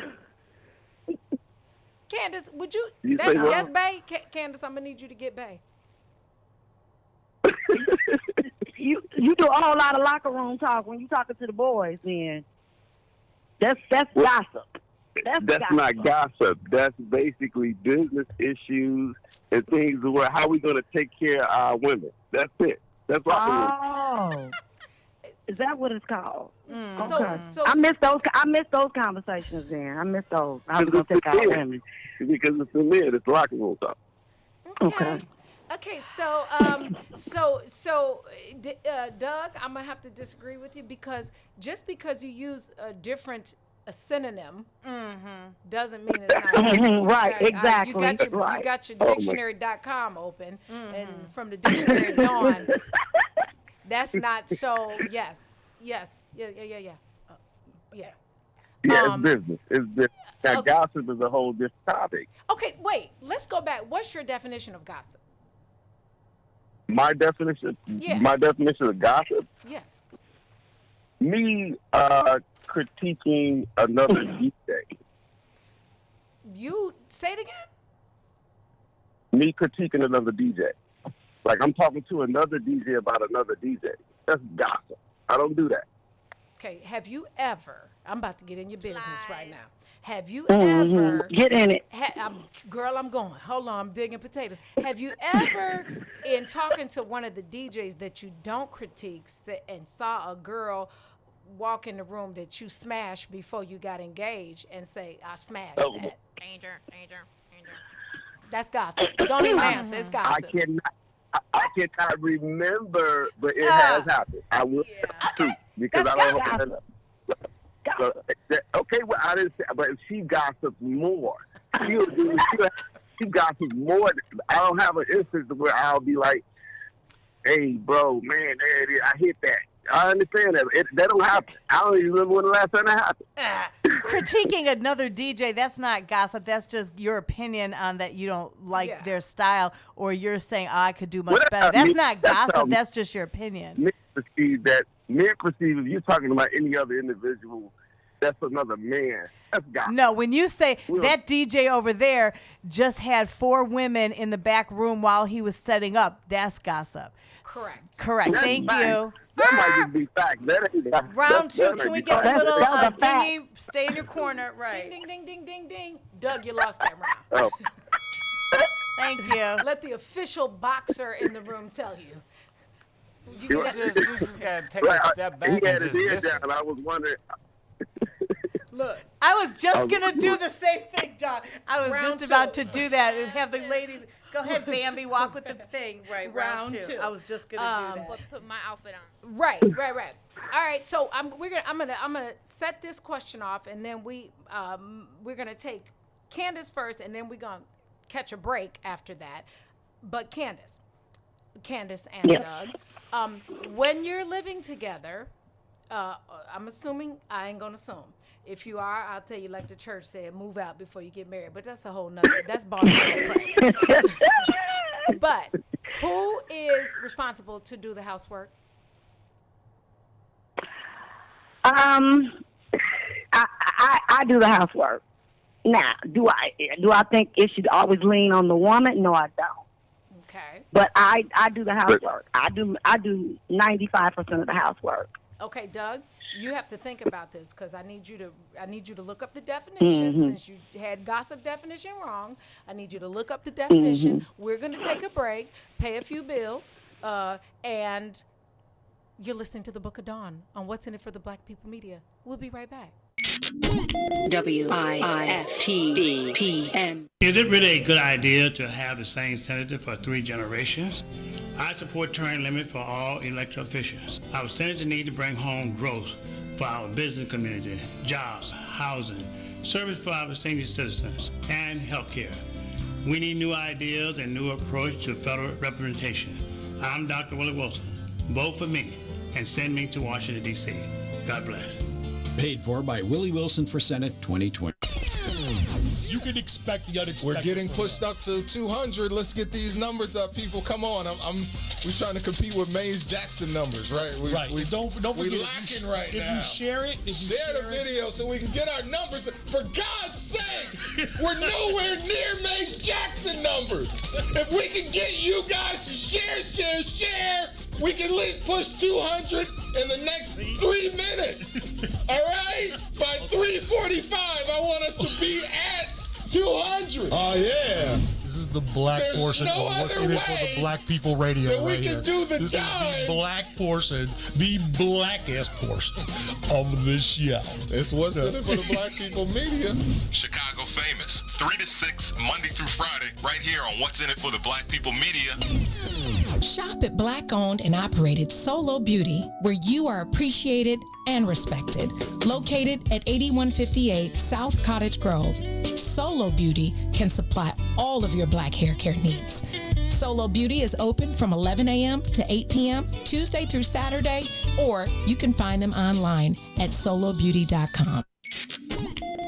Candace, would you? You That's say what? yes, Bay. Candace, I'm gonna need you to get Bay. You do a whole lot of locker room talk when you talking to the boys. Then that's gossip. That's gossip. not gossip. That's basically business issues and things where how we going to take care of our women. That's it. That's locker room. Oh, is that what it's called? Okay. So I missed those conversations. Then I missed those. I was gonna take out women Because it's the men. It's locker room talk. Okay. Okay, so Doug, I'm gonna have to disagree with you because just because you use a different synonym doesn't mean it's not. Right, Okay, exactly. You got your dictionary.com open, and from the dictionary Dawn, that's not so. Yeah. Yeah, it's business. It's business. Now, gossip is a whole different topic. Okay, wait. Let's go back. What's your definition of gossip? My definition of gossip, Yes. me critiquing another DJ. You say it again? Me critiquing another DJ. Like I'm talking to another DJ about another DJ. That's gossip. I don't do that. Okay, have you ever, I'm about to get in your business right now. Have you ever, get in it? Girl, I'm going. Hold on, I'm digging potatoes. Have you ever, in talking to one of the DJs that you don't critique and saw a girl walk in the room that you smashed before you got engaged and say, I smashed that? Danger. That's gossip. Don't even answer, it's gossip. I cannot remember, but it has happened. I will too, because That's I don't gossip. know. Okay, well, I didn't say, but if she gossips more. She gossips more. I don't have an instance where I'll be like, hey, bro, man, there it is. I hit that. I understand that. That don't happen. I don't even remember when the last time that happened. Critiquing another DJ, that's not gossip. That's just your opinion on that you don't like their style, or you're saying, I could do much better. That's not gossip. That's just your opinion. Men perceive if you're talking about any other individual, that's another man. That's gossip. No, when you say that DJ over there just had 4 women in the back room while he was setting up, that's gossip. Correct. Correct. That's Thank fact. you. That might just be fact. That ain't Round 2. Can we get a little fact. dingy? Stay in your corner. Right. Ding, ding, ding, ding, ding. Doug, you lost that round. Oh. Thank you. Let the official boxer in the room tell you. You just gotta take a step back He and had just his ear listen. down. I was wondering. Look. I was just going to do the same thing, Don. I was Round just about 2. to do that and have the lady. Go ahead, Bambi. Walk with the thing. Right. Round 2. I was just going to do that. Put my outfit on. Right. All right, so I'm gonna set this question off, and then we're gonna take Candace first, and then we're gonna catch a break after that. But Candace and Doug, when you're living together, I'm assuming, I ain't gonna assume. If you are, I'll tell you like the church said, move out before you get married. But that's a whole nother. That's boss pray. But who is responsible to do the housework? I do the housework. Now, do I think it should always lean on the woman? No, I don't. Okay. But I do the housework. I do 95% of the housework. Okay, Doug, you have to think about this because I need you to look up the definition. Since you had gossip definition wrong, I need you to look up the definition. We're going to take a break, pay a few bills, and you're listening to the Book of Dawn on What's in It for the Black People Media. We'll be right back. WIFTBPM. Is it really a good idea to have the same senator for 3 generations? I support term limit for all elected officials. Our senators need to bring home growth for our business community, jobs, housing, service for our senior citizens, and health care. We need new ideas and new approach to federal representation. I'm Dr. Willie Wilson. Vote for me and send me to Washington, D.C. God bless. Paid for by Willie Wilson for Senate 2020. You can expect the unexpected. We're getting pushed up to 200. Let's get these numbers up, people. Come on. We're trying to compete with Mays Jackson numbers, right? Right. Don't forget, we're lacking right now. If you share it, share the video so we can get our numbers. For God's sake, we're nowhere near Mays Jackson numbers. If we can get you guys to share, we can at least push 200 in the next 3 minutes. All right? By 3:45, I want us to be at 200. Oh, yeah. This is the black portion of what's in it for the black people radio that we right can here. do the This time. is the black portion, the blackest portion of the show. It's what's in it for the black people media. Chicago famous, 3 to 6, Monday through Friday, right here on What's in It for the Black People Media. Shop at Black-owned and operated Solo Beauty, where you are appreciated and respected. Located at 8158 South Cottage Grove, Solo Beauty can supply all of your black hair care needs. Solo Beauty is open from 11 a.m. to 8 p.m. Tuesday through Saturday, or you can find them online at solobeauty.com.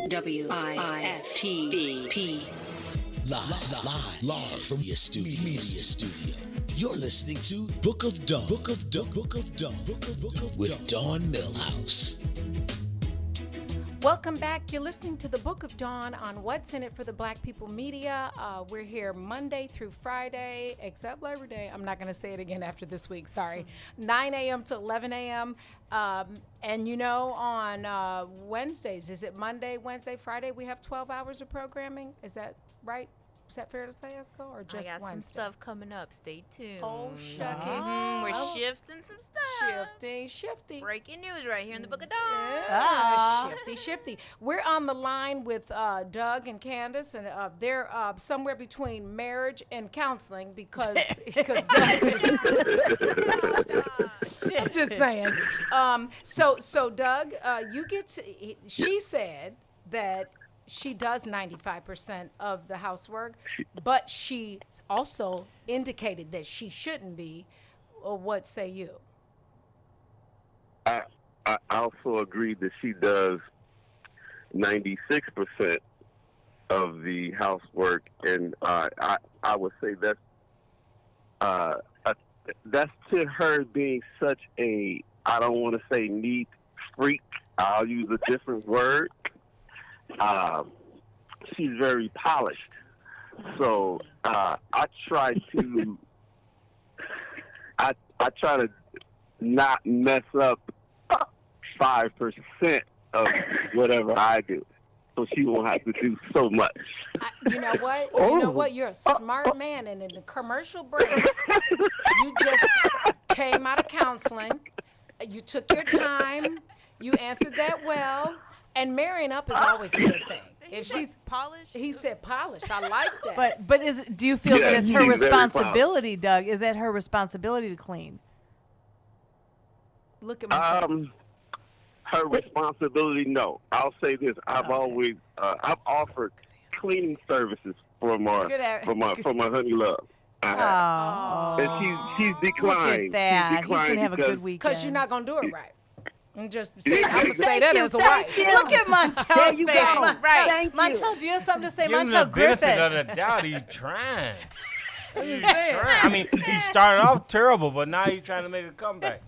WIFTBP. Live from your media studio. You're listening to Book of Dawn. With Dawn Millhouse. Welcome back. You're listening to the Book of Dawn on What's in It for the Black People Media. We're here Monday through Friday, except Labor Day. I'm not going to say it again after this week. Sorry. 9 a.m. to 11 a.m. And you know, on Wednesdays, is it Monday, Wednesday, Friday? We have 12 hours of programming. Is that right? Is that fair to say, Esco, or just I got Wednesday? some stuff coming up. Stay tuned. Oh, shucky. We're shifting some stuff. Shifty. Breaking news right here in the Book of Dawn. Shifty. We're on the line with Doug and Candace, and they're somewhere between marriage and counseling because Doug. I'm just saying. So Doug, you get to. She said that she does 95% of the housework, but she also indicated that she shouldn't be. What say you? I also agree that she does 96% of the housework, and I would say that's to her being such a, I don't want to say neat freak. I'll use a different word. She's very polished, so I try to not mess up 5% of whatever I do, so she won't have to do so much. You know what? You know what? You're a smart man, and in the commercial break, you just came out of counseling. You took your time. You answered that well. And marrying up is always a good thing. If she's polished, he said polished. I like that. But do you feel that it's her responsibility, Doug? Is that her responsibility to clean? Look at me. Her responsibility? No. I'll say this: I've always I've offered cleaning services for my honey love. And she's declined. Look at that. She's declined you can have a good weekend. Because you're not gonna do it right. I'm just saying. I'm gonna say that as a wife. Look at Montel's face. Right. Montel, do you have something to say? Give him Montel the benefit Griffin. of the doubt. He's trying. He's trying. I mean, he started off terrible, but now he's trying to make a comeback.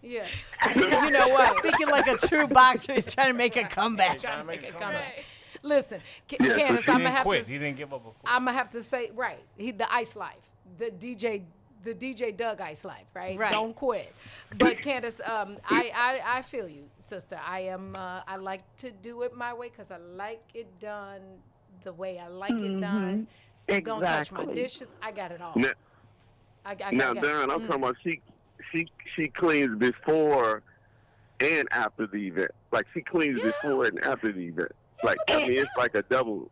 Yeah. You know what? Speaking like a true boxer, he's trying to make a comeback. Trying to make a comeback. Listen, Candace, I'm gonna have to. He didn't give up. I'm gonna have to say right. The Ice Life, the DJ Doug Ice Life, right? Don't quit. But Candace, I feel you, sister. I like to do it my way because I like it done the way I like it done. Exactly. Don't touch my dishes. I got it all. Now, Darren, I'm talking about she cleans before and after the event. Like she cleans before and after the event. Like I mean, it's like a double.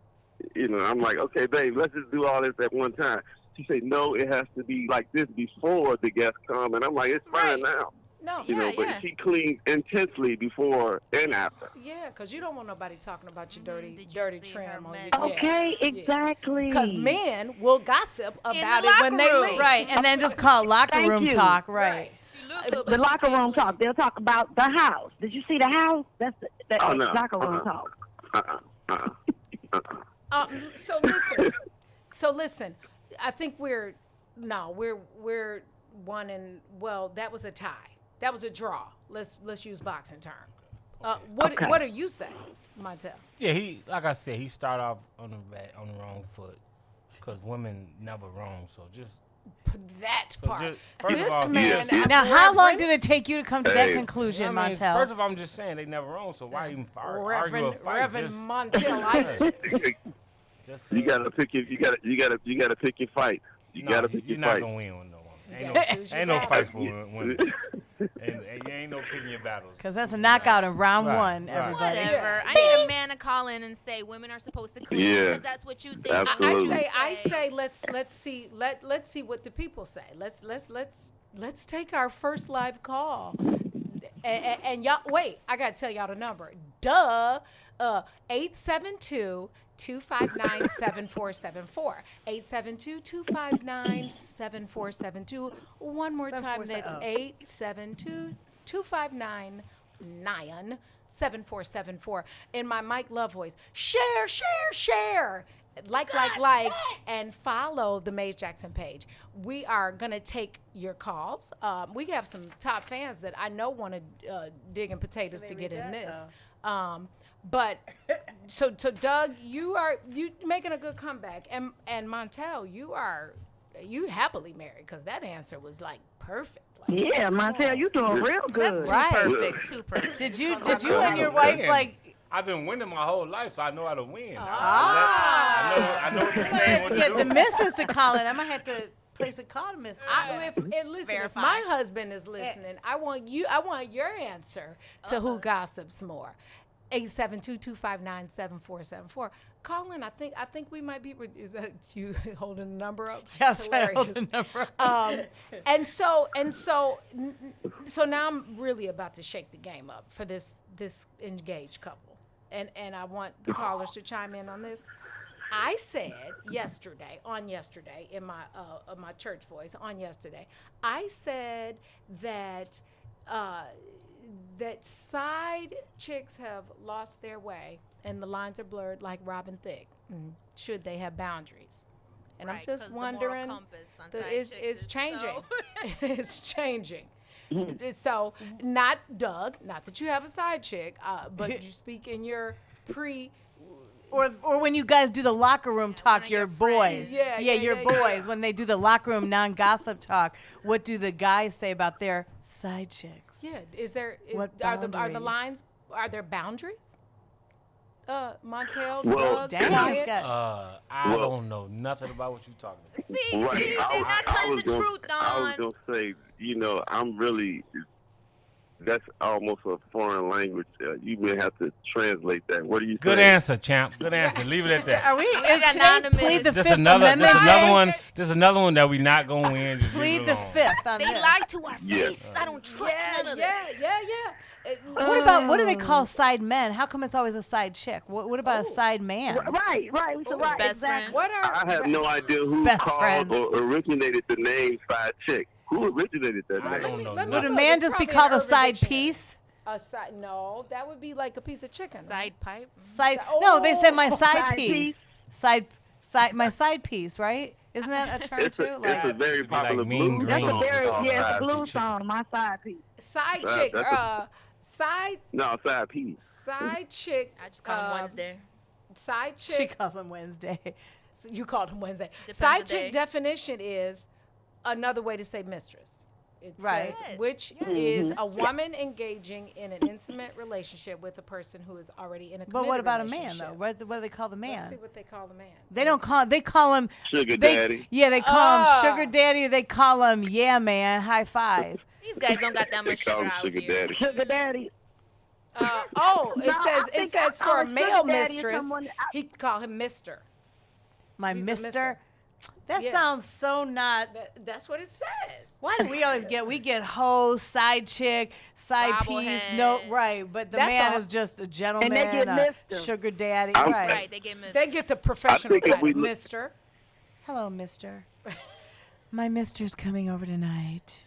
You know, I'm like, okay, babe, let's just do all this at one time. She said, no, it has to be like this before the guests come, and I'm like, it's fine now. No, You know, but she cleans intensely before and after. Yeah, because you don't want nobody talking about your dirty trim. Okay, exactly. Because men will gossip about it locker when they room. leave. Right, and then just call it locker Thank room you. talk. Right. The locker room talk. They'll talk about the house. Did you see the house? That's the Oh, no. locker room talk. So listen. I think we're one and well. That was a tie. That was a draw. Let's use boxing term. What do you say, Montel? Yeah, he like I said, he started off on the wrong foot because women never wrong. So just that so part. First This of all, man. Now, how long did it take you to come to that conclusion, I mean, Montel? first of all, I'm just saying they never wrong. So why even argue a fight? Reverend Just- Montel Ice. Just You gotta pick your. You gotta pick your fight. You gotta pick you're your not fight. gonna win with no woman. Ain't no fights for women. and you ain't no picking your battles. Because that's a knockout in round Right, one, right. everybody. Whatever. I need a man to call in and say women are supposed to clean Yeah, because that's what you think. absolutely. I say let's see what the people say. Let's take our first live call. And y'all wait, I gotta tell y'all the number. 872-259-7474. 872-259-7472. One more time, that's 872-259-7474. In my Mike Love voice, share. Like, and follow the Maze Jackson page. We are going to take your calls. We have some top fans that I know want to dig in potatoes to get in this. But so Doug, you making a good comeback, and Montel, you happily married because that answer was like perfect. Like, Yeah, Montel, you doing real good. That's too perfect. Did you and your wife like? I've been winning my whole life, so I know how to win. Ah. I know what to I say. had What to to get do. the missus to call in. I might have to place a call to missus. If my husband is listening, I want your answer to who gossips more. 872-259-7474. Call in. I think we might be. Is that you holding the number up? Yes, I Hilarious. hold the number up. And so now I'm really about to shake the game up for this engaged couple, and I want the callers to chime in on this. I said yesterday in my church voice I said that that side chicks have lost their way and the lines are blurred like Robin Thicke. Should they have boundaries? And Right, I'm 'cause just the moral wondering, compass on side it's chicks is changing. so- It's changing. So, not Doug, not that you have a side chick, but you speak in your Or when you guys do the locker room talk, your boys. Yeah, your yeah. boys. When they do the locker room non-gossip talk, what do the guys say about their side chicks? Yeah, What are the boundaries? lines? Are there boundaries? Montel, Well, Doug, Damn, Elliot? he's got. I don't know nothing about what you're talking about. See, Right. they're not telling the truth, I was Don. gonna say, I'm really. That's almost a foreign language. You may have to translate that. What do you Good say? answer, champ. Good answer. Leave it at that. Are we? Is today anonymous. plead the There's Fifth Amendment? one. There's another one that we not gonna win. Just leave Plead it the alone. Fifth on They this. lied to our Yeah. face. I don't trust none of them. Yeah. What do they call side men? How come it's always a side chick? What about a side man? Right. So right, best exactly. What are I have no idea who Best called friends. or originated the name side chick. Who originated that I name? don't know. Let me Would a look. man It's just be probably called an a Urban side Dictionary. piece? A side? No, that would be like a piece of chicken. Side pipe. Side? No, they said my Oh, side side piece. piece. My side piece, right? Isn't that a term It's too? a very Should be like popular Mean blues Green. That's a song very called it's a Side blues Chick. song. My side piece. Side That- chick. that's Side No, side piece. chick. I just call them Wednesday. Side She chick. calls him Wednesday. So you called him Wednesday. Depends Side the chick day. definition is another way to say mistress. It Right. says, Yes, which yes. is a woman engaging in an intimate relationship with a person who is already in a But what committed about a man relationship. though? What do they call the Let's man? see what they call the man. They don't call. They call him Sugar they- daddy. Yeah, they call him Ah. sugar daddy. They call him yeah man. High five. These guys don't got that They much call sugar him out sugar here. daddy. Sugar daddy. It says for a male mistress, he could call him Mister. My He's a mister. That Yeah. sounds so not. That's what it says. Why do we always get? We get hoe, side chick, side piece. Bobblehead. No, right. But the That's man all. is just a gentleman, get a Mr. sugar daddy. I'm- Right. Right, they get missed. They get the professional think if title, we look- Mister. Hello, mister. My mister's coming over tonight.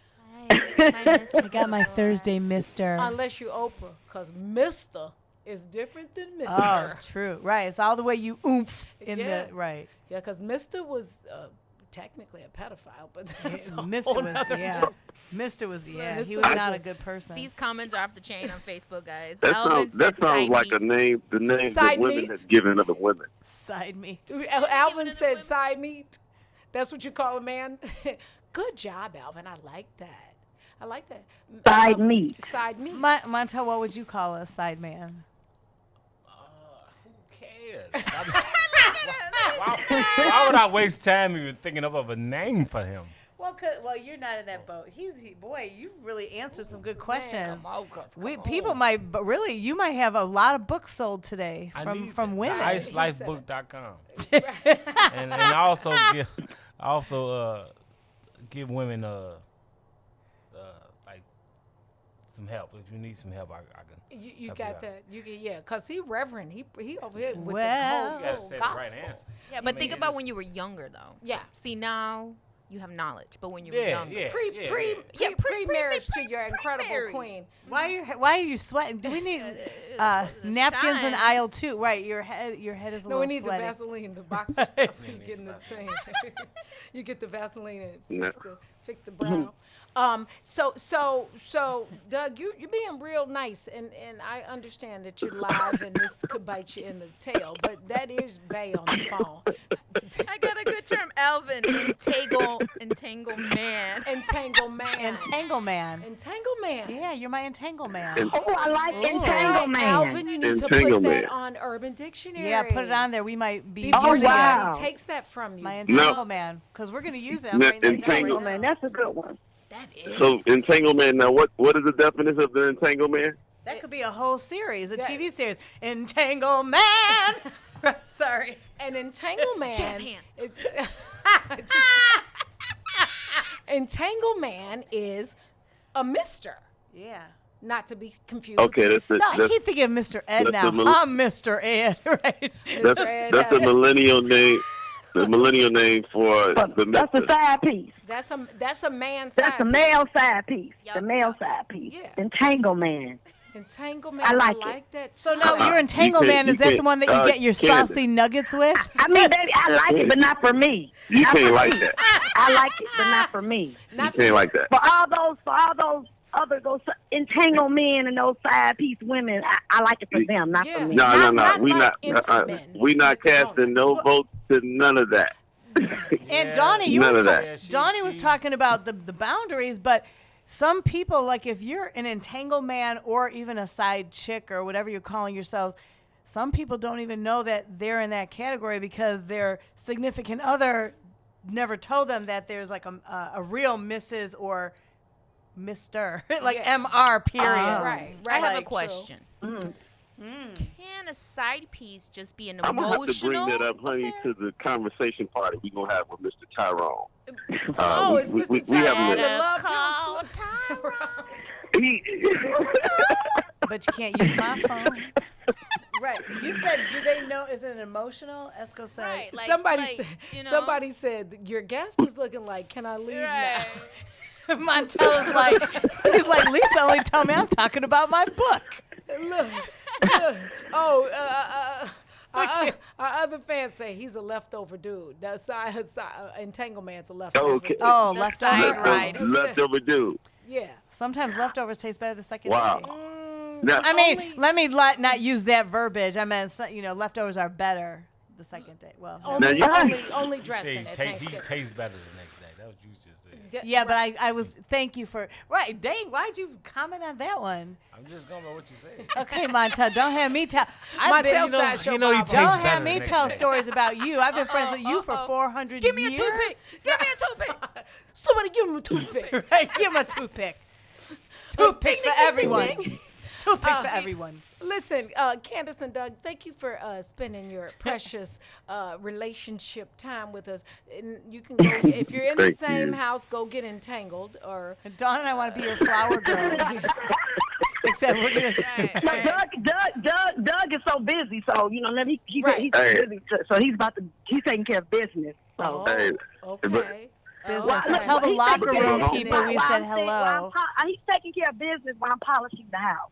I got my Thursday mister. Unless you Oprah, because Mister is different than Mister. Oh, true. Right. It's all the way you oomph in Yeah. the right. Yeah, because Mister was technically a pedophile, but that's a Mister whole was nother yeah. world. Mister was yeah. Mr. He was was not a- a good person. These comments are off the chain on Facebook, guys. That Alvin sounds that said sounds side like meat. a name. The name Side that women meat? have given other women. Side meat. Alvin said side meat. That's what you call a man? Good job, Alvin. I like that. I like that. Side meat. Side meat. Montel, what would you call a side man? Who cares? Why would I waste time even thinking of a name for him? Well, you're not in that boat. Boy, you really answered some good questions. Come People on. might, but really, you might have a lot of books sold today from women. IceLifeBook.com. and also give women like some help. If you need some help, I can. You help got out. that. You get cause he reverend. He over here with Well- the You gotta whole say the gospel. right answer. Yeah, I but mean, think it about is- when you were younger, though. Yeah. See, now you have knowledge, but when you were Yeah, younger. yeah. Pre-marriage to your incredible pre-marriage. queen. Why are you sweating? Do we need napkins in shine. aisle 2? Right, your head is a No, we little need sweaty. the Vaseline, the boxer stuff. You get in the thing. You get the Vaseline and fix the brow. So Doug, you're being real nice, and I understand that you're live and this could bite you in the tail, but that is Bay on the phone. I got a good term, Alvin. Entangle man. Entangle man. Entangle man. Entangle man. Yeah, you're my entangle man. Oh, I like Ooh. entanglement. Alvin, you need to put Entanglement. that on Urban Dictionary. Yeah, put it on there. We might be Before using wow. somebody takes that from you. my entangle man, because we're gonna use it. I'm No, writing that down right entanglement. now. That's a good one. That is. So entanglement. Now, what is the definition of the entanglement? That could be a whole series, a Yeah. TV series. Entangle man. Sorry. An entangle man. Jazz hands. Entangle man is a mister, Yeah. not to be confused. Okay, with that's No, I keep thinking of Mr. Ed that's now. a mil- I'm Mr. Ed, right? That's that's a millennial name. The millennial name for the That's a mister. side piece. That's a man side. That's a male side piece. Yup, The male yup. side piece. Yeah. Entanglement. Entangle man. I like it. that. So now too. your entangle you can't- man, is that you the one that you can't- get your Candace. saucy nuggets with? I mean, baby, I like it, but not for me. You Not can't for like me. that. I like it, but not for me. You can't like that. For all those those entangled men and those side piece women, I like it for them, not Yeah. for me. No. Not We like not. intimate men. We not Like the casting no votes to none of that. And Donnie, you None were of that. Yeah, Donnie was talking about the boundaries, but some people, like if you're an entangle man or even a side chick or whatever you're calling yourselves, some people don't even know that they're in that category because their significant other never told them that there's like a real Mrs. or Mr. like Yeah. MR period. Right. I have a Like, question. Mm. Can a side piece just be an I'm gonna have to bring emotional that up, honey, affair? to the conversation party we gonna have with Mr. Tyrone. Oh, it's we Mr. having Tyrone. a- The love Call counselor. But you can't use my phone. Right. You said, do they know? Is it an emotional? Esco said. Right, like, Somebody said your guest is looking like, can I leave Right. now? Montel is like, he's like, Lisa only told me I'm talking about my book. Look. Oh, our other fans say he's a leftover dude. That's entanglement's a leftover. Okay. dude. Oh, The leftover. side ride. Leftover dude. Yeah. Sometimes leftovers taste better the second Wow. day. Now, I mean, let me not use that verbiage. I meant, leftovers are better the second day. Well, Only, you- only You dressing say at he Thanksgiving. tastes better the next day. That was you just said. yeah, but I was, thank you for, right, dang, why'd you comment on that one? I'm just going by what you said. Okay, Montel, don't have me tell. Montel sideshow you know he Bob. tastes Don't better have the me next tell day. stories about you. I've been friends with you for 400 Give me years. a toothpick. Give me a toothpick. Somebody give him a toothpick. Right, give him a toothpick. Toothpicks for everyone. Toothpicks for everyone. Listen, Candace and Doug, thank you for spending your precious relationship time with us. And you can go, if you're in the same house, go get entangled. Or Dawn and I want to be your flower girl. Except we're gonna. Doug is so busy, so he's busy, so he's taking care of business. So. Okay. Business. Tell the locker room people we said hello. He's taking care of business while I'm polishing the house.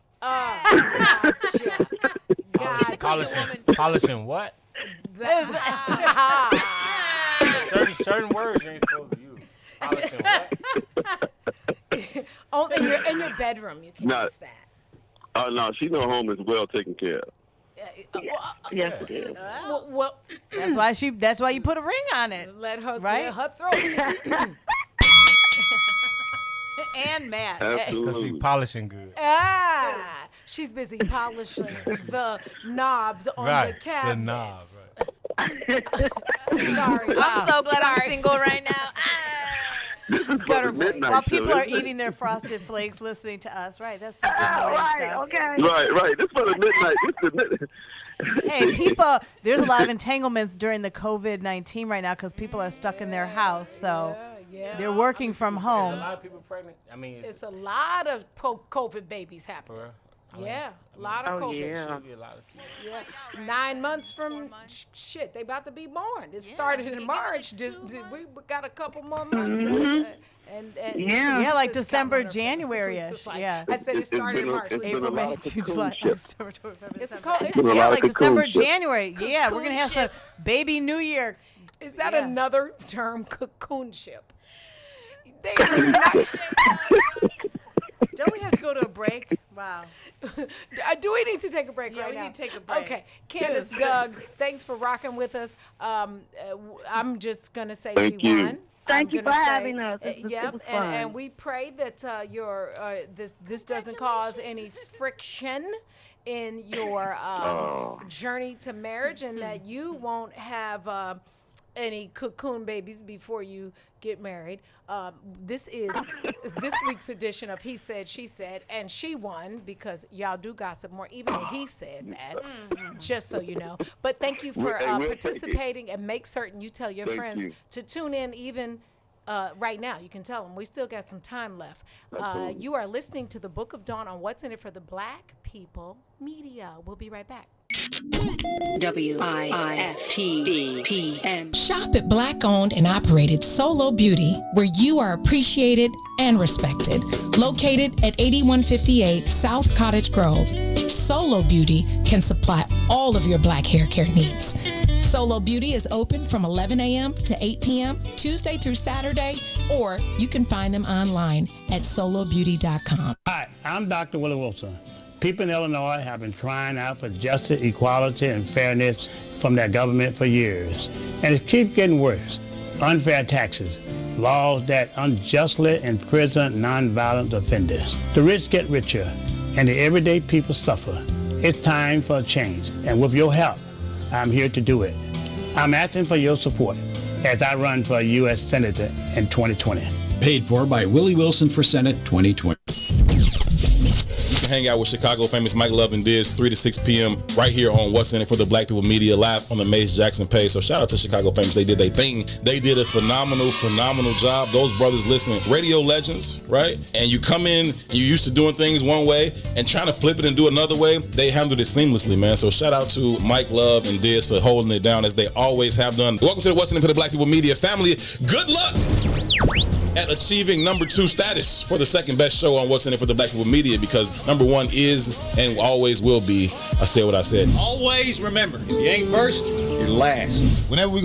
Gotcha. Polishing what? certain words you ain't supposed to use. Polishing what? In your bedroom, you can use that. Oh, no, she know home is well taken care of. Yes, it is. Well, that's why you put a ring on it. Let her right? Let her throw it. And Matt. Because she's polishing good. She's busy polishing the knobs on the cabinets. The knobs. Right. Sorry. I'm so glad I'm single right now. While people are eating their frosted flakes listening to us, right? That's some good stuff. Okay. Right. This for the midnight. Hey, people, there's a lot of entanglements during the COVID-19 right now because people are stuck in their house, so they're working from home. Is a lot of people pregnant? I mean, it's a lot of COVID babies happening. A lot of COVID. Should be a lot of kids. Yeah, 9 months from shit, they about to be born. It started in March. We got a couple more months. And like December, January-ish. I said it started in March. April, May, June, July, October, November, December. December, January. Yeah, we're gonna have some baby New Year. Is that another term, cocoonship? They are not. Don't we have to go to a break? Wow. Do we need to take a break right now? Yeah, we need to take a break. Okay. Candace, Doug, thanks for rocking with us. I'm just going to say Thank we you. won. Thank you for having us. Yep, and we pray that this doesn't cause any friction in your journey to marriage, and that you won't have any cocoon babies before you get married. This is this week's edition of He Said, She Said, and she won because y'all do gossip more, even though he said that, just so you know. But thank you for participating, and make certain you tell your friends to tune in even right now. You can tell them. We still got some time left. You are listening to the Book of Dawn on What's in It for the Black People Media. We'll be right back. WIFTBPM. Shop at Black-owned and operated Solo Beauty, where you are appreciated and respected. Located at 8158 South Cottage Grove, Solo Beauty can supply all of your black hair care needs. Solo Beauty is open from 11 a.m. to 8 p.m. Tuesday through Saturday, or you can find them online at solobeauty.com. Hi, I'm Dr. Willie Wilson. People in Illinois have been crying out for justice, equality, and fairness from their government for years. And it keeps getting worse. Unfair taxes, laws that unjustly imprison nonviolent offenders. The rich get richer, and the everyday people suffer. It's time for a change, and with your help, I'm here to do it. I'm asking for your support as I run for U.S. Senator in 2020. Paid for by Willie Wilson for Senate 2020. You can hang out with Chicago famous Mike Love and Diz 3 to 6 p.m. right here on What's in It for the Black People Media, live on the Mace Jackson page. So shout out to Chicago famous. They did their thing. They did a phenomenal job. Those brothers, listen, radio legends, right? And you come in and you're used to doing things one way and trying to flip it and do another way. They handled it seamlessly, man. So shout out to Mike Love and Diz for holding it down as they always have done. Welcome to the What's in It for the Black People Media family. Good luck at achieving number 2 status for the second best show on What's in It for the Black People Media, because number 1 is and always will be I Said What I Said. Always remember, if you ain't first, you're last. Whenever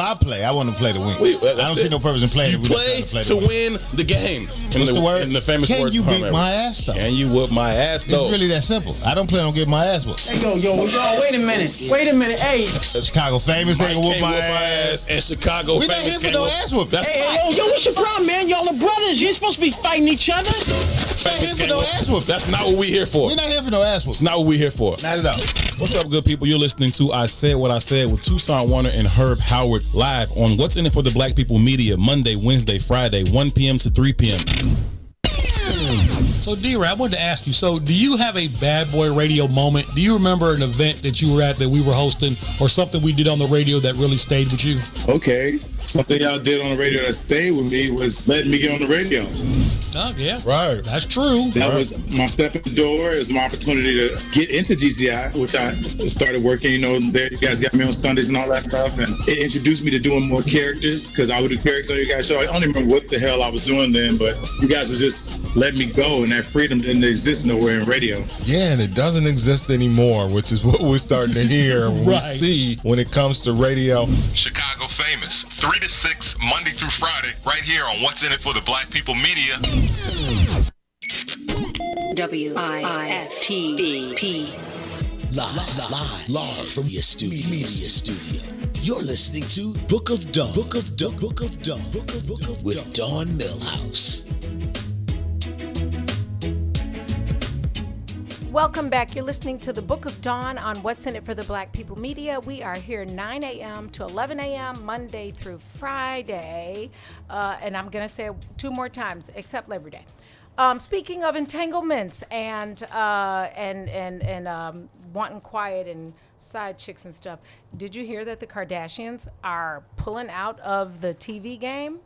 I play, I want to play to win. I don't see no purpose in playing. You play to win the game. What's the word? In the famous Can words you of beat Herman my Edwards. ass though? Can you whoop my ass though? It's really that simple. I don't plan on getting my ass whooped. Hey, yo, wait a minute. Hey. Chicago famous Mike nigga whoop can't my whoop ass. and Chicago We not famous here for can't no whoop. ass whoop. That's Yo, what's your problem, man? Y'all are brothers. You ain't supposed to be fighting each other. We not here for no ass whoop. That's not what we here for. We're not here for no ass whoop. It's not what we here for. Not at all. What's up, good people? You're listening to I Said What I Said with Tucson Warner and Herb Howard, live on What's in It for the Black People Media, Monday, Wednesday, Friday, 1 p.m. to 3 p.m. So, D-Ray, I wanted to ask you, so do you have a bad boy radio moment? Do you remember an event that you were at that we were hosting or something we did on the radio that really stayed with you? Okay. Something y'all did on the radio that stayed with me was letting me get on the radio. Oh, yeah. Right. That's true. That was my step in the door. It was my opportunity to get into GCI, which I started working, there. You guys got me on Sundays and all that stuff. And it introduced me to doing more characters because I would do characters on you guys' show. I don't even remember what the hell I was doing then, but you guys was just letting me go, and that freedom didn't exist nowhere in radio. Yeah, and it doesn't exist anymore, which is what we're starting to hear and we see when it comes to radio. Chicago Famous, 3 to 6, Monday through Friday, right here on What's in It for the Black People Media. WIFTBP. Live from your media studio. You're listening to Book of Dawn. Book of with Dawn Millhouse. Welcome back. You're listening to the Book of Dawn on What's in It for the Black People Media. We are here 9 a.m. to 11 a.m. Monday through Friday. And I'm going to say it 2 more times, except Labor Day. Speaking of entanglements and wanting quiet and side chicks and stuff, did you hear that the Kardashians are pulling out of the TV game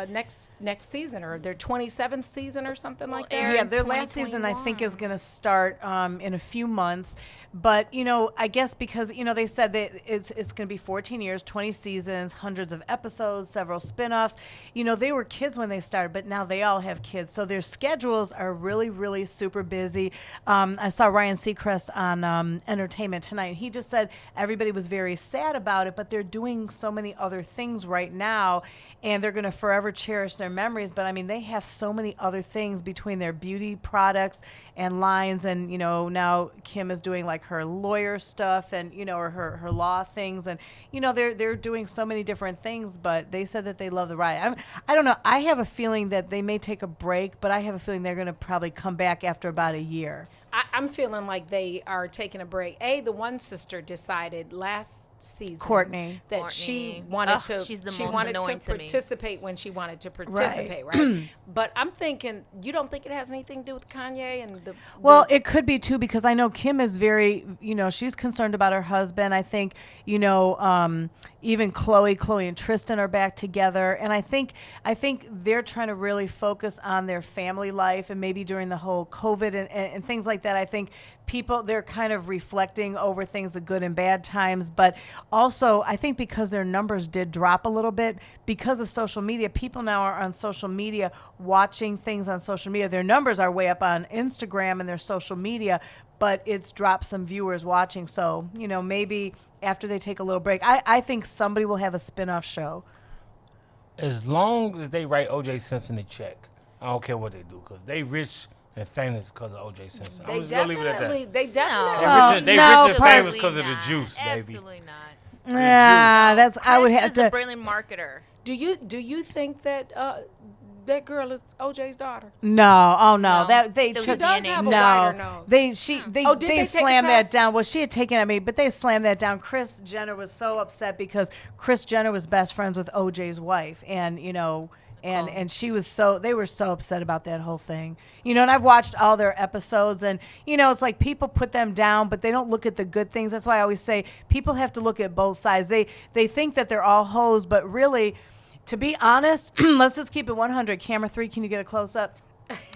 next season, or their 27th season or something like that? Yeah, their last season I think is going to start in a few months. But, I guess because, they said that it's going to be 14 years, 20 seasons, hundreds of episodes, several spinoffs. They were kids when they started, but now they all have kids. So their schedules are really, really super busy. I saw Ryan Seacrest on Entertainment Tonight. He just said everybody was very sad about it, but they're doing so many other things right now, and they're going to forever cherish their memories. But, they have so many other things between their beauty products and lines. And, now Kim is doing like her lawyer stuff and, or her law things. And, they're doing so many different things, but they said that they love the ride. I don't know. I have a feeling that they may take a break, but I have a feeling they're going to probably come back after about a year. I'm feeling like they are taking a break. The one sister decided last season, Courtney, that she wanted to participate when she wanted to participate, right? But I'm thinking, you don't think it has anything to do with Kanye and the? Well, it could be too, because I know Kim is very, she's concerned about her husband. I think, even Chloe and Tristan are back together, and I think they're trying to really focus on their family life, and maybe during the whole COVID and things like that. I think they're kind of reflecting over things, the good and bad times, but also I think because their numbers did drop a little bit because of social media. People now are on social media watching things on social media. Their numbers are way up on Instagram and their social media, but it's dropped some viewers watching. So, maybe after they take a little break, I think somebody will have a spin-off show. As long as they write O.J. Simpson a check, I don't care what they do, because they rich and famous because of O.J. Simpson. They definitely. They rich and famous because of the juice, baby. Absolutely not. Yeah, I would have to. to. Brilliant marketer. Do you think that that girl is O.J.'s daughter? No, oh no, No. they She took does have a wider nose. they did they they take a slammed that test? down. Well, she had taken at me, but they slammed that down. Kris Jenner was so upset because Kris Jenner was best friends with O.J.'s wife, and and she was they were so upset about that whole thing. And I've watched all their episodes, and it's like people put them down, but they don't look at the good things. That's why I always say people have to look at both sides. They think that they're all hoes, but really, to be honest, let's just keep it 100. Camera 3, can you get a close up?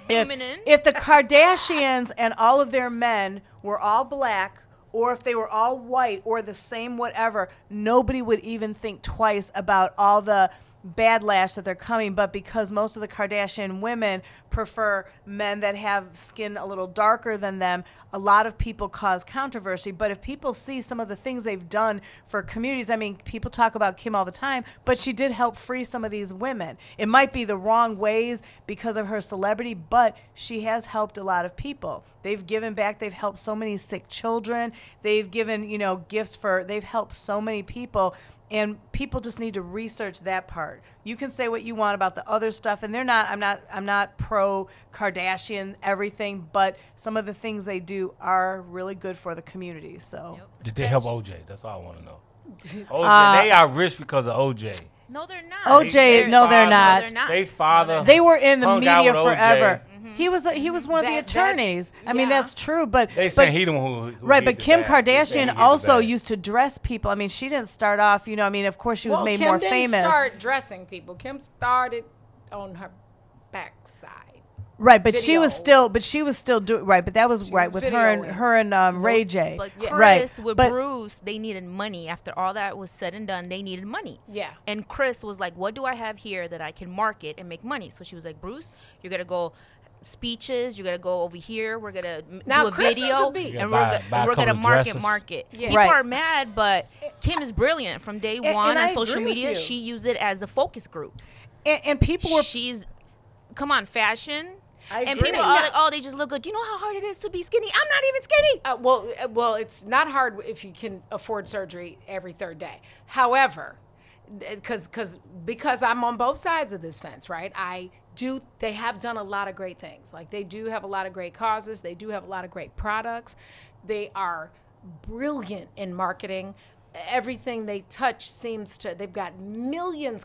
If the Kardashians and all of their men were all black, or if they were all white or the same whatever, nobody would even think twice about all the backlash that they're coming. But because most of the Kardashian women prefer men that have skin a little darker than them, a lot of people cause controversy. But if people see some of the things they've done for communities, people talk about Kim all the time, but she did help free some of these women. It might be the wrong ways because of her celebrity, but she has helped a lot of people. They've given back. They've helped so many sick children. They've given, gifts they've helped so many people. And people just need to research that part. You can say what you want about the other stuff, and I'm not pro Kardashian everything, but some of the things they do are really good for the community. So did they help OJ? That's all I want to know. OJ, they are rich because of OJ. No, they're not. OJ, they're not. They father. They were in the hung out media with forever. OJ. He was one of the attorneys. I mean, that's true, but They saying he the one who right. hit But the Kim bag. They saying he Kardashian hit the also bag. used to dress people. I mean, she didn't start off. You know, I mean, of course she was made Kim more didn't famous. start dressing people. Kim started on her backside. Right, but she Video. was still doing right. But that was right with her and Ray J. But Chris right. with but, Bruce, they needed money. After all that was said and done, they needed money. Yeah. And Chris was like, what do I have here that I can market and make money? So she was like, Bruce, you're going to go speeches. You're going to go over here. We're going to Now do a Chris is video. a beast. And buy we're a going to couple of dresses. market. Yeah. People Right. are mad, but Kim is brilliant. From day one I on social agree with media, you. she used it as a focus group. and people were Come on, fashion. I And agree. people are like, oh, they just look good. Do you know how hard it is to be skinny? I'm not even skinny. Well, it's not hard if you can afford surgery every third day. However, because I'm on both sides of this fence, right? They have done a lot of great things. Like they do have a lot of great causes. They do have a lot of great products. They are brilliant in marketing. Everything they touch they've got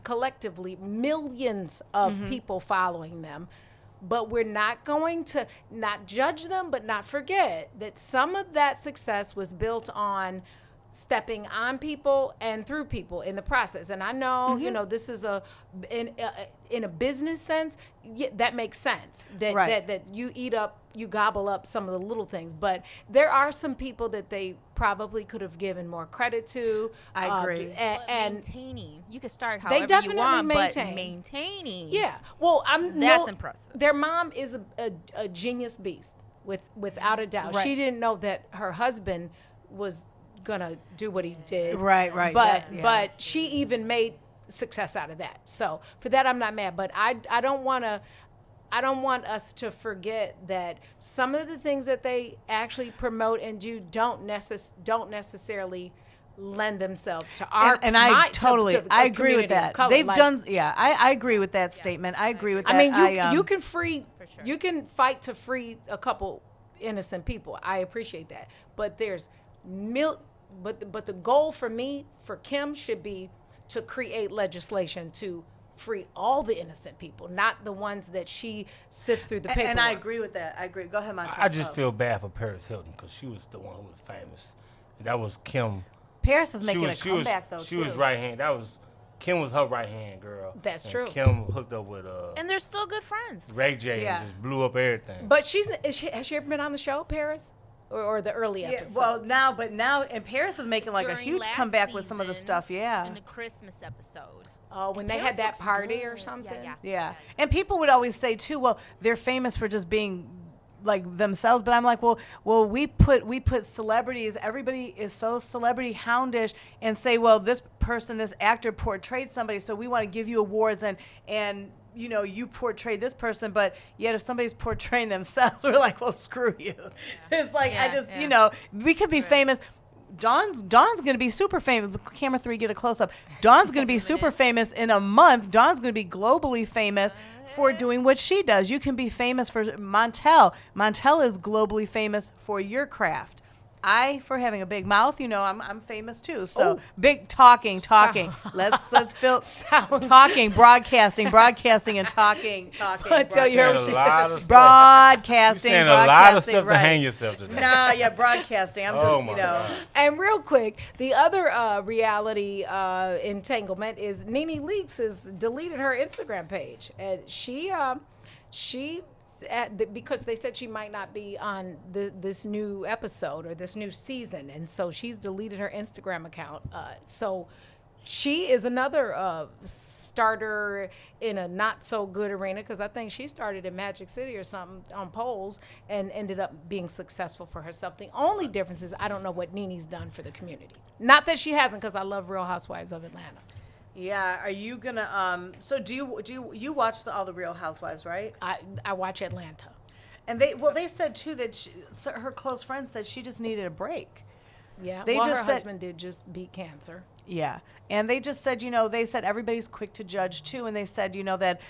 collectively millions of people following them. But we're not going to not judge them, but not forget that some of that success was built on stepping on people and through people in the process. And I know, you know, this is in a business sense, that makes sense. That you gobble up some of the little things. But there are some people that they probably could have given more credit to. I agree. And maintaining. You can start They however definitely you want, maintain. but maintaining. Yeah. Well, That's impressive. Their mom is a genius beast, without a doubt. Right. She didn't know that her husband was gonna do what he did. Right. But she even made success out of that. So for that, I'm not mad. But I don't want us to forget that some of the things that they actually promote and do don't necessarily lend themselves to our and I to I agree with community of that. color. They've Like, done I agree with that statement. I agree with that. I mean, you can you can fight to free a couple innocent people. I appreciate that, but there's but the goal for Kim should be to create legislation to free all the innocent people, not the ones that she sifts through the paperwork. And I agree with that. I agree. Go ahead, Montel. I just feel bad for Paris Hilton because she was the one who was famous. That was Kim. Paris is making a comeback though. She was right hand. Kim was her right hand girl. That's and true. Kim hooked up with And they're still good friends. Ray J and just blew up everything. But has she ever been on the show, Paris? Or the early episodes? Well, now, and Paris is making like a huge comeback with some of the stuff. Yeah. In the Christmas episode. Oh, when they had that party or something. Yeah. And people would always say too, well, they're famous for just being like themselves, but I'm like, well, we put celebrities. Everybody is so celebrity houndish, and say, well, this actor portrayed somebody, so we want to give you awards, and you know, you portray this person, but yet if somebody's portraying themselves, we're like, well, screw you. Yeah. It's like you know, we could be famous. Dawn's gonna be super famous. Camera 3, get a close up. Dawn's gonna be super famous in a month. Dawn's gonna be globally famous for doing what she does. You can be famous for Montel. Montel is globally famous for your craft. For having a big mouth, you know, I'm famous too. So big talking. Let's fill talking, broadcasting, and talking. Until you're broadcasting, saying a lot of stuff to hang yourself to. Broadcasting. I'm just, you know. God. And real quick, the other reality entanglement is Nene Leakes has deleted her Instagram page, and she because they said she might not be on this new episode or this new season, and so she's deleted her Instagram account. So she is another starter in a not so good arena, because I think she started in Magic City or something on polls and ended up being successful for herself. The only difference is I don't know what Nene's done for the community. Not that she hasn't, because I love Real Housewives of Atlanta. Yeah, are you gonna so do you watch all the Real Housewives, right? I watch Atlanta. And they said too that her close friends said she just needed a break. Yeah, her husband did just beat cancer. Yeah, and they just said, you know, they said everybody's quick to judge too, and they said, you know, that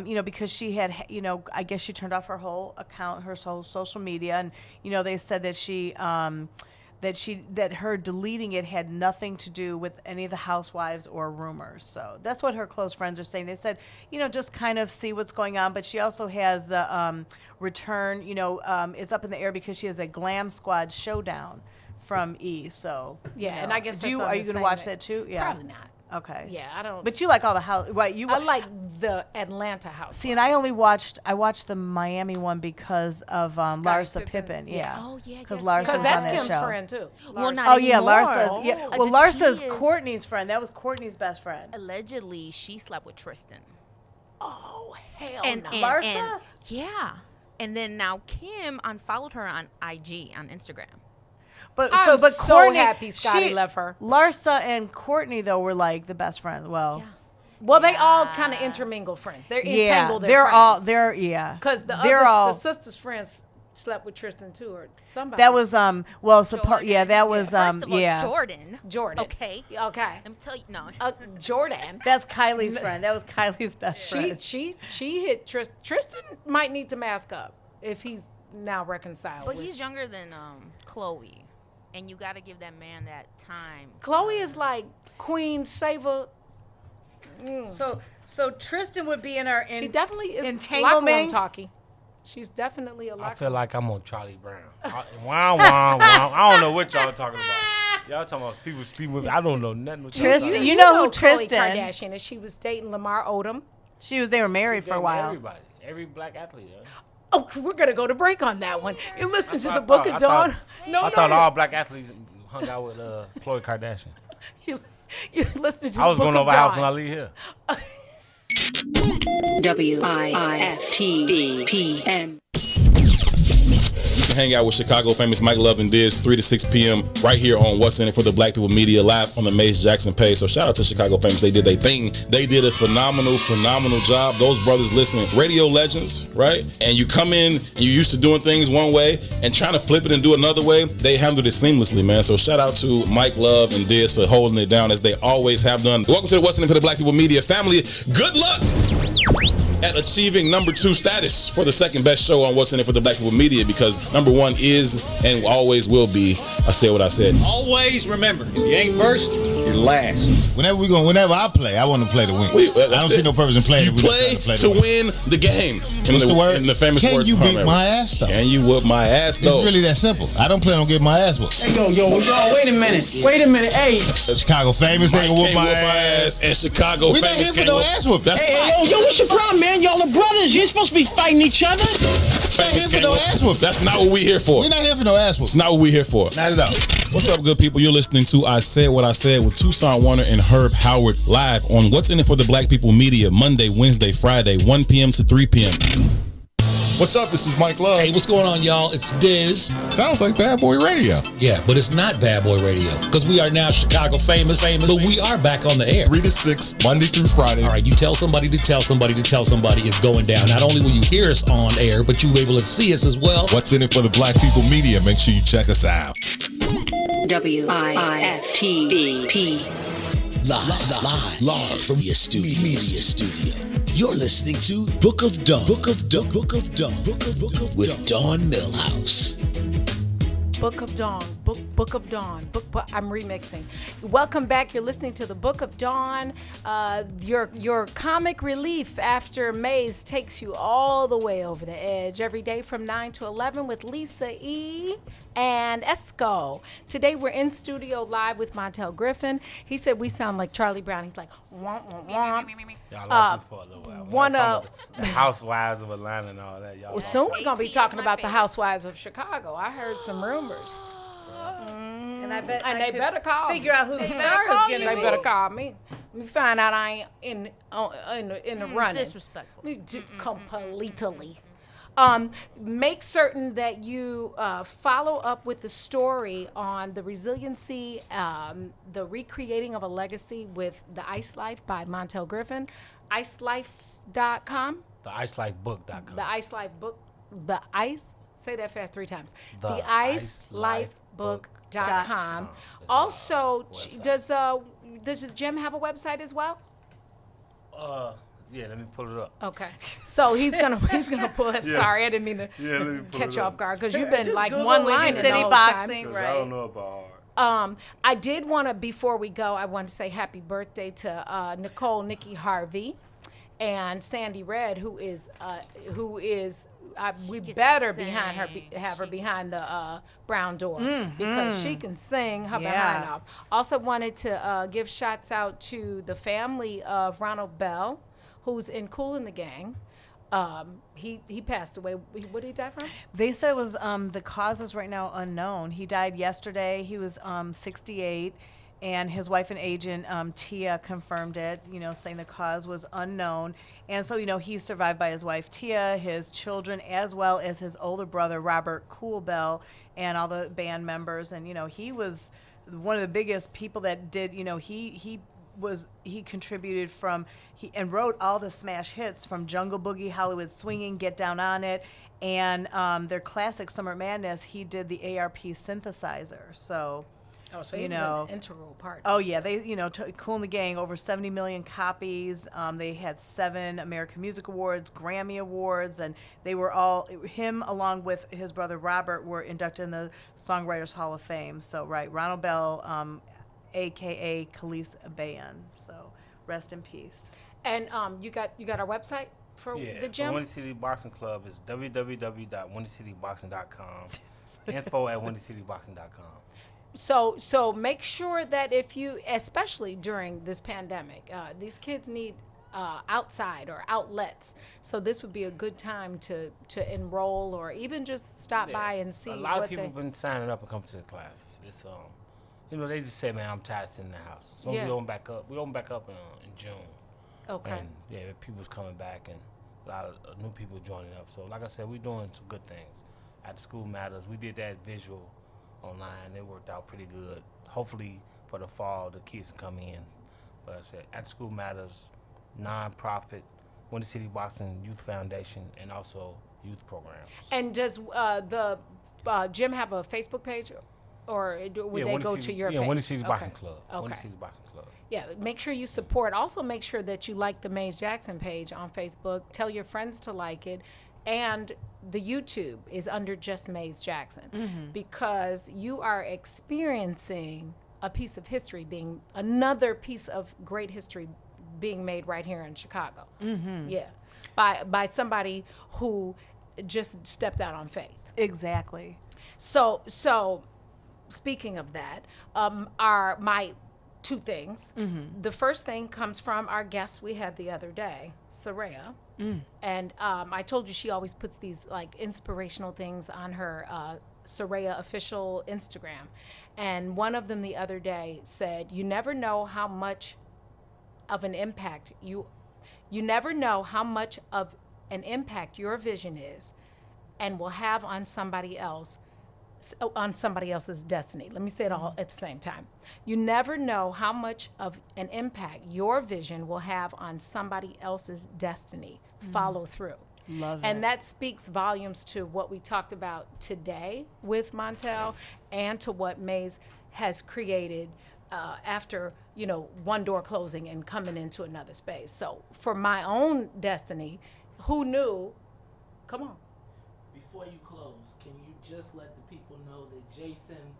you know, because she had, you know, I guess she turned off her whole account, her whole social media, and you know, they said that she that her deleting it had nothing to do with any of the housewives or rumors. So that's what her close friends are saying. They said, just kind of see what's going on. But she also has the return, it's up in the air because she has a Glam Squad Showdown from E. So yeah, and I guess are you going to watch that too? Yeah, probably not. Okay. Yeah, I don't. But you like all the house, right? I like the Atlanta house. See, and I watched the Miami one because of Larsa Pippen. Yeah. Oh yeah. Because Larsa's on that's that Kim's show. friend too. Well, not Oh yeah, anymore. Larsa's. Yeah. Oh. Well, The Larsa's tea is- Courtney's friend. That was Courtney's best friend. Allegedly, she slept with Tristan. Oh hell And no. Larsa? Yeah. And then now Kim unfollowed her on IG, on Instagram. But I'm but so Courtney, happy Scotty left her. Larsa and Courtney though were like the best friends. Well, Well, they all kind of intermingle friends. They're entangled. they're all friends. yeah. Because the sisters' friends slept with Tristan too, or somebody. That was that was First of all, Jordan. Okay. Let me tell you, no. Jordan. That's Kylie's friend. That was Kylie's best friend. She hit Tristan. Tristan might need to mask up if he's now reconciled. But with. he's younger than Chloe, and you got to give that man that time. Chloe is like Queen Saver. So Tristan would be in our She definitely is entanglement. talkie. She's definitely a I feel like I'm on Charlie Brown. Wow, wow, wow. I don't know what y'all talking about. Y'all talking about people sleeping with me. I don't know nothing. What y'all Tristan, talking you about. know who Khloe Tristan? Kardashian is. She was dating Lamar Odom. They were married for a while. Everybody, every black athlete. Yeah. Oh, we're gonna go to break on that one. You listen to I the Book thought- of Dawn. I thought all black athletes hung out with Khloe Kardashian. You listen to the I was Book going of over house Dawn. when I leave here. WIFTBPM. You can hang out with Chicago famous Mike Love and Diz 3 to 6 p.m. right here on What's In It for the Black People Media live on the Mace Jackson page. So shout out to Chicago famous. They did their thing. They did a phenomenal job. Those brothers, listen, radio legends, right? And you come in and you used to doing things one way and trying to flip it and do another way. They handled it seamlessly, man. So shout out to Mike Love and Diz for holding it down as they always have done. Welcome to the What's In It for the Black People Media family. Good luck at achieving number 2 status for the second best show on What's In It for the Black People Media, because number 1 is and always will be, I said what I said. Always remember, if you ain't first, you're last. Whenever I play, I want to play to win. I don't see no purpose in playing. You if we just play trying to win the game. What's the word? In the famous Can words you of beat Marbury. my ass though? Can you whoop my ass though? It's really that simple. I don't plan on getting my ass whooped. Hey, yo, wait a minute. Hey. Chicago famous Mike ain't gonna whoop can't my whoop ass. and Chicago We not famous here for can't no whoop- ass whoop. That's Hey, yo, what's your problem, man? Y'all are brothers. You ain't supposed to be fighting each other. Not here for no ass whoop. That's not what we here for. We're not here for no ass whoop. It's not what we here for. Not at all. What's up, good people? You're listening to I Said What I Said with Tucson Warner and Herb Howard live on What's In It for the Black People Media, Monday, Wednesday, Friday, 1 p.m. to 3 p.m. What's up? This is Mike Love. Hey, what's going on, y'all? It's Diz. Sounds like Bad Boy Radio. Yeah, but it's not Bad Boy Radio because we are now Chicago famous, but we are back on the air. 3 to 6, Monday through Friday. All right, you tell somebody to tell somebody to tell somebody it's going down. Not only will you hear us on air, but you'll be able to see us as well. What's In It for the Black People Media? Make sure you check us out. WIFTBP. Live from your media studio. You're listening to Book of Dawn. Book of with Dawn Millhouse. Book of Dawn. Book of Dawn. I'm remixing. Welcome back. You're listening to the Book of Dawn. Your comic relief after Maze takes you all the way over the edge every day from 9 to 11 with Lisa E. and Esco. Today we're in studio live with Montel Griffin. He said we sound like Charlie Brown. He's like, womp, womp, womp. Y'all lost me for a little while. One of the Housewives of Atlanta and all that. Y'all. Well, soon we're gonna be talking about the Housewives of Chicago. I heard some rumors. And I bet And I they could better call figure me. out who the They star better is call gonna you. be. They better call me. Let me find out I ain't in the running. Disrespectful. Completely. Make certain that you follow up with the story on the resiliency, the recreating of a legacy with the Ice Life by Montel Griffin, icelife.com. The icelifebook.com. The Ice Life book. The Ice. Say that fast 3 times. The The icelifebook.com. Also, does the gym have a website as well? Yeah, let me pull it up. Okay. So he's gonna pull it. Yeah. Sorry, I didn't mean to let me pull catch it you up. off guard because you've been Just like Google one Windy line City the whole boxing, time. right? I don't know about hard. I did want to, before we go, I want to say happy birthday to Nicole Nikki Harvey and Sandy Red, who is we better behind her have her behind the brown door because she can sing her behind off. Also wanted to give shouts out to the family of Ronald Bell, who's in Kool and the Gang. He passed away. What did he die from? They said it was the cause is right now unknown. He died yesterday. He was 68, and his wife and agent Tia confirmed it. Saying the cause was unknown, and so he's survived by his wife Tia, his children, as well as his older brother Robert Kool Bell, and all the band members. And he was one of the biggest people that did. He contributed and wrote all the smash hits from Jungle Boogie, Hollywood Swinging, Get Down on It, and their classic Summer Madness. He did the ARP synthesizer. So he was an integral part. Oh yeah, they Kool and the Gang, over 70 million copies. They had 7 American Music Awards, Grammy Awards, and they were all him along with his brother Robert were inducted in the Songwriters Hall of Fame. So Ronald Bell. AKA Khalees Bayan. So rest in peace. And you got our website for the gym? For Windy City Boxing Club is www.windycityboxing.com. info@windycityboxing.com. So make sure that if you, especially during this pandemic, these kids need outside or outlets. So this would be a good time to enroll or even just stop by and see. A lot of people have been signing up and coming to the classes. It's they just say, man, I'm tired of sitting in the house. So we open back up. We open back up in June. Okay. And people's coming back and a lot of new people joining up. So like I said, we're doing some good things. After School Matters, we did that visual online. It worked out pretty good. Hopefully for the fall, the kids can come in. But I said, After School Matters, non-profit, Windy City Boxing Youth Foundation, and also youth programs. And does the gym have a Facebook page? Or would they go to your page? Yeah, Windy City Boxing Club. Okay. Windy City Boxing Club. Yeah, make sure you support. Also, make sure that you like the Maze Jackson page on Facebook. Tell your friends to like it. And the YouTube is under just Maze Jackson because you are experiencing a piece of history another piece of great history being made right here in Chicago. Yeah, by somebody who just stepped out on faith. Exactly. So. Speaking of that, are my 2 things. The first thing comes from our guest we had the other day, Soraya. And I told you she always puts these like inspirational things on her Soraya official Instagram. And one of them the other day said, you never know how much of an impact you never know how much of an impact your vision is and will have on somebody else's destiny. Let me say it all at the same time. You never know how much of an impact your vision will have on somebody else's destiny. Follow through. Love it. And that speaks volumes to what we talked about today with Montel and to what Maze has created after, one door closing and coming into another space. So for my own destiny, who knew? Come on. Before you close, can you just let the people know that Jason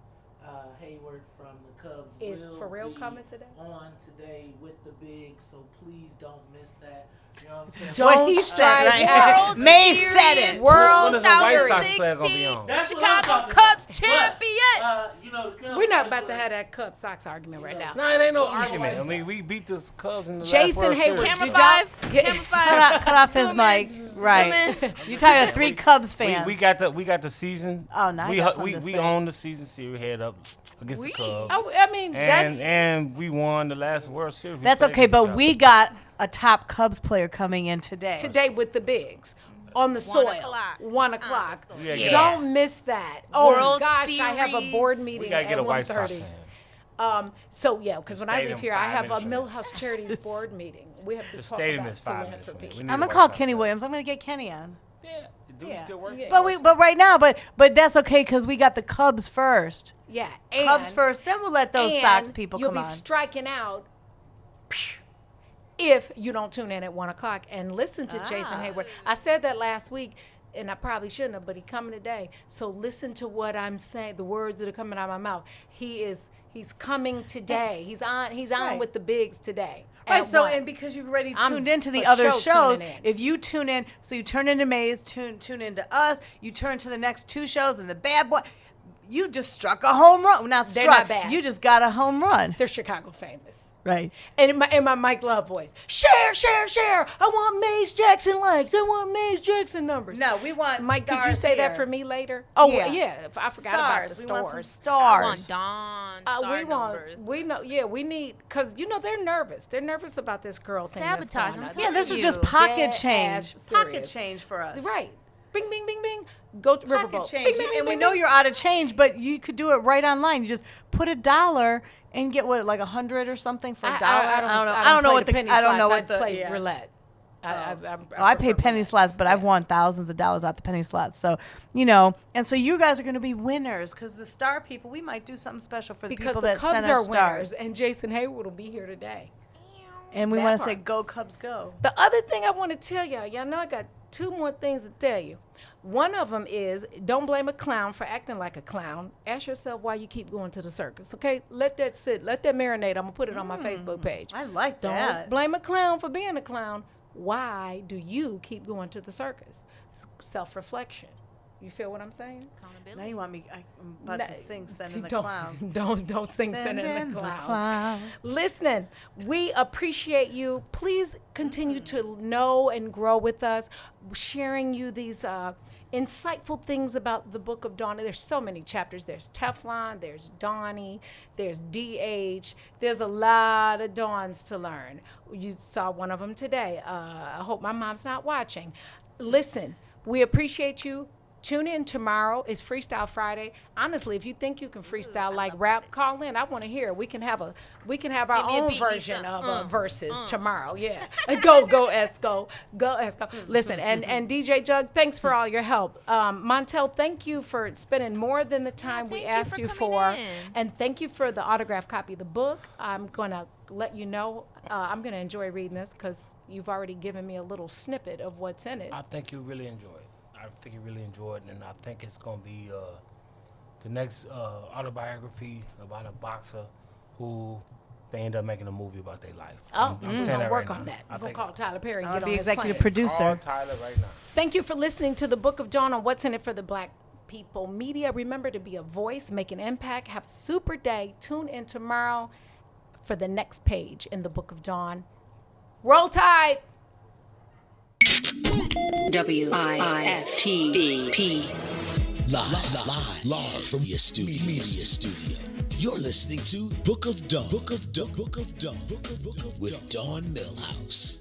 Hayward from the Cubs is will for real be coming today? On today with the BIGS, so please don't miss that. You know what I'm saying? Don't strike out. May said it. World Series. That's Chicago Cubs champion. The Cubs We're not about to have that Cub Sox argument right now. No, it ain't no argument. I mean, we beat the Cubs in the last Jason World Hayward. Series. Camera 5. Cut off his mic. Right. You tired of 3 Cubs fans. We got the season. Oh, now you got something to we say. own the season series head up against the Cubs. I mean, and we won the last World Series. That's okay, but we got a top Cubs player coming in today. Today with the BIGS. On the soil. 1 o'clock. Yeah. Don't miss that. Oh, World gosh, Series. I have a board meeting We got to get at a White Sox 1:30. in. So, yeah, because when I Stadium leave here, I have a 5 minutes Millhouse Charities board meeting. We have to The talk stadium about is 5 minutes from philanthropy. here. We need I'm a gonna White call Sox Kenny fan. Williams. I'm gonna get Kenny on. Yeah. Do we still work? But right now, but that's okay because we got the Cubs first. Yeah, Cubs first, then we'll let those Sox people you'll come on. be striking out if you don't tune in at 1 o'clock and listen to Jason Hayward. I said that last week, and I probably shouldn't have, but he's coming today. So listen to what I'm saying, the words that are coming out of my mouth. He's coming today. He's on with the Bigs today. Right, so and because you've already tuned into the other shows, if you tune in, so you turn into Maze, tune into us, you turn to the next 2 shows and the Bad Boy, you just struck a home run. They're not bad. You just got a home run. They're Chicago famous. Right. And in my Mike Love voice, share. I want Maze Jackson likes. I want Maze Jackson numbers. No, we want Mike, stars could you say here. that for me later? Oh, yeah. I forgot about the We stars. want some stars. I want Dawn star numbers. We need, because, they're nervous. They're nervous about this girl thing. Sabotage. Yeah, this is just pocket change. Pocket change for us. Right. Bing, bing, bing, bing. Go to Riverboat. Pocket change. And we know you're out of change, but you could do it right online. You just put $1 and get what, like 100 or something for $1? I don't know what the play roulette. I pay penny slots, but I've won thousands of dollars out the penny slots. So, and so you guys are going to be winners because the star people, we might do something special for the people that send us stars. Because the Cubs are winners, and Jason Hayward will be here today. And we want to say, go Cubs, go. The other thing I want to tell y'all know I got 2 more things to tell you. One of them is, don't blame a clown for acting like a clown. Ask yourself why you keep going to the circus, okay? Let that sit. Let that marinate. I'm going to put it on my Facebook page. I like that. Don't blame a clown for being a clown. Why do you keep going to the circus? Self-reflection. You feel what I'm saying? Now you want me, I'm about to sing Send in the Clowns. Don't sing Send in the Clowns. Listen, we appreciate you. Please continue to know and grow with us, sharing you these insightful things about the Book of Dawn. There's so many chapters. There's Teflon, there's Donnie, there's DH. There's a lot of Dawns to learn. You saw one of them today. I hope my mom's not watching. Listen, we appreciate you. Tune in tomorrow. It's Freestyle Friday. Honestly, if you think you can freestyle like rap, call in. I want to hear. We can have our own version of verses tomorrow. Yeah. Go Esco. Go Esco. Listen, and DJ Jug, thanks for all your help. Montel, thank you for spending more than the time we asked you for. And thank you for the autographed copy of the book. I'm going to let you know. I'm going to enjoy reading this because you've already given me a little snippet of what's in it. I think you really enjoy it. I think you really enjoyed it, and I think it's going to be the next autobiography about a boxer who they end up making a movie about their life. I'm saying that work right on now. that. I'm going to call Tyler Perry and I'll get be on his executive plane. producer. Call Tyler right now. Thank you for listening to the Book of Dawn on What's in It for the Black People Media. Remember to be a voice, make an impact, have a super day. Tune in tomorrow for the next page in the Book of Dawn. Roll Tide! WIFTBP. Live from your media studio. You're listening to Book of Dawn. With Dawn Millhouse.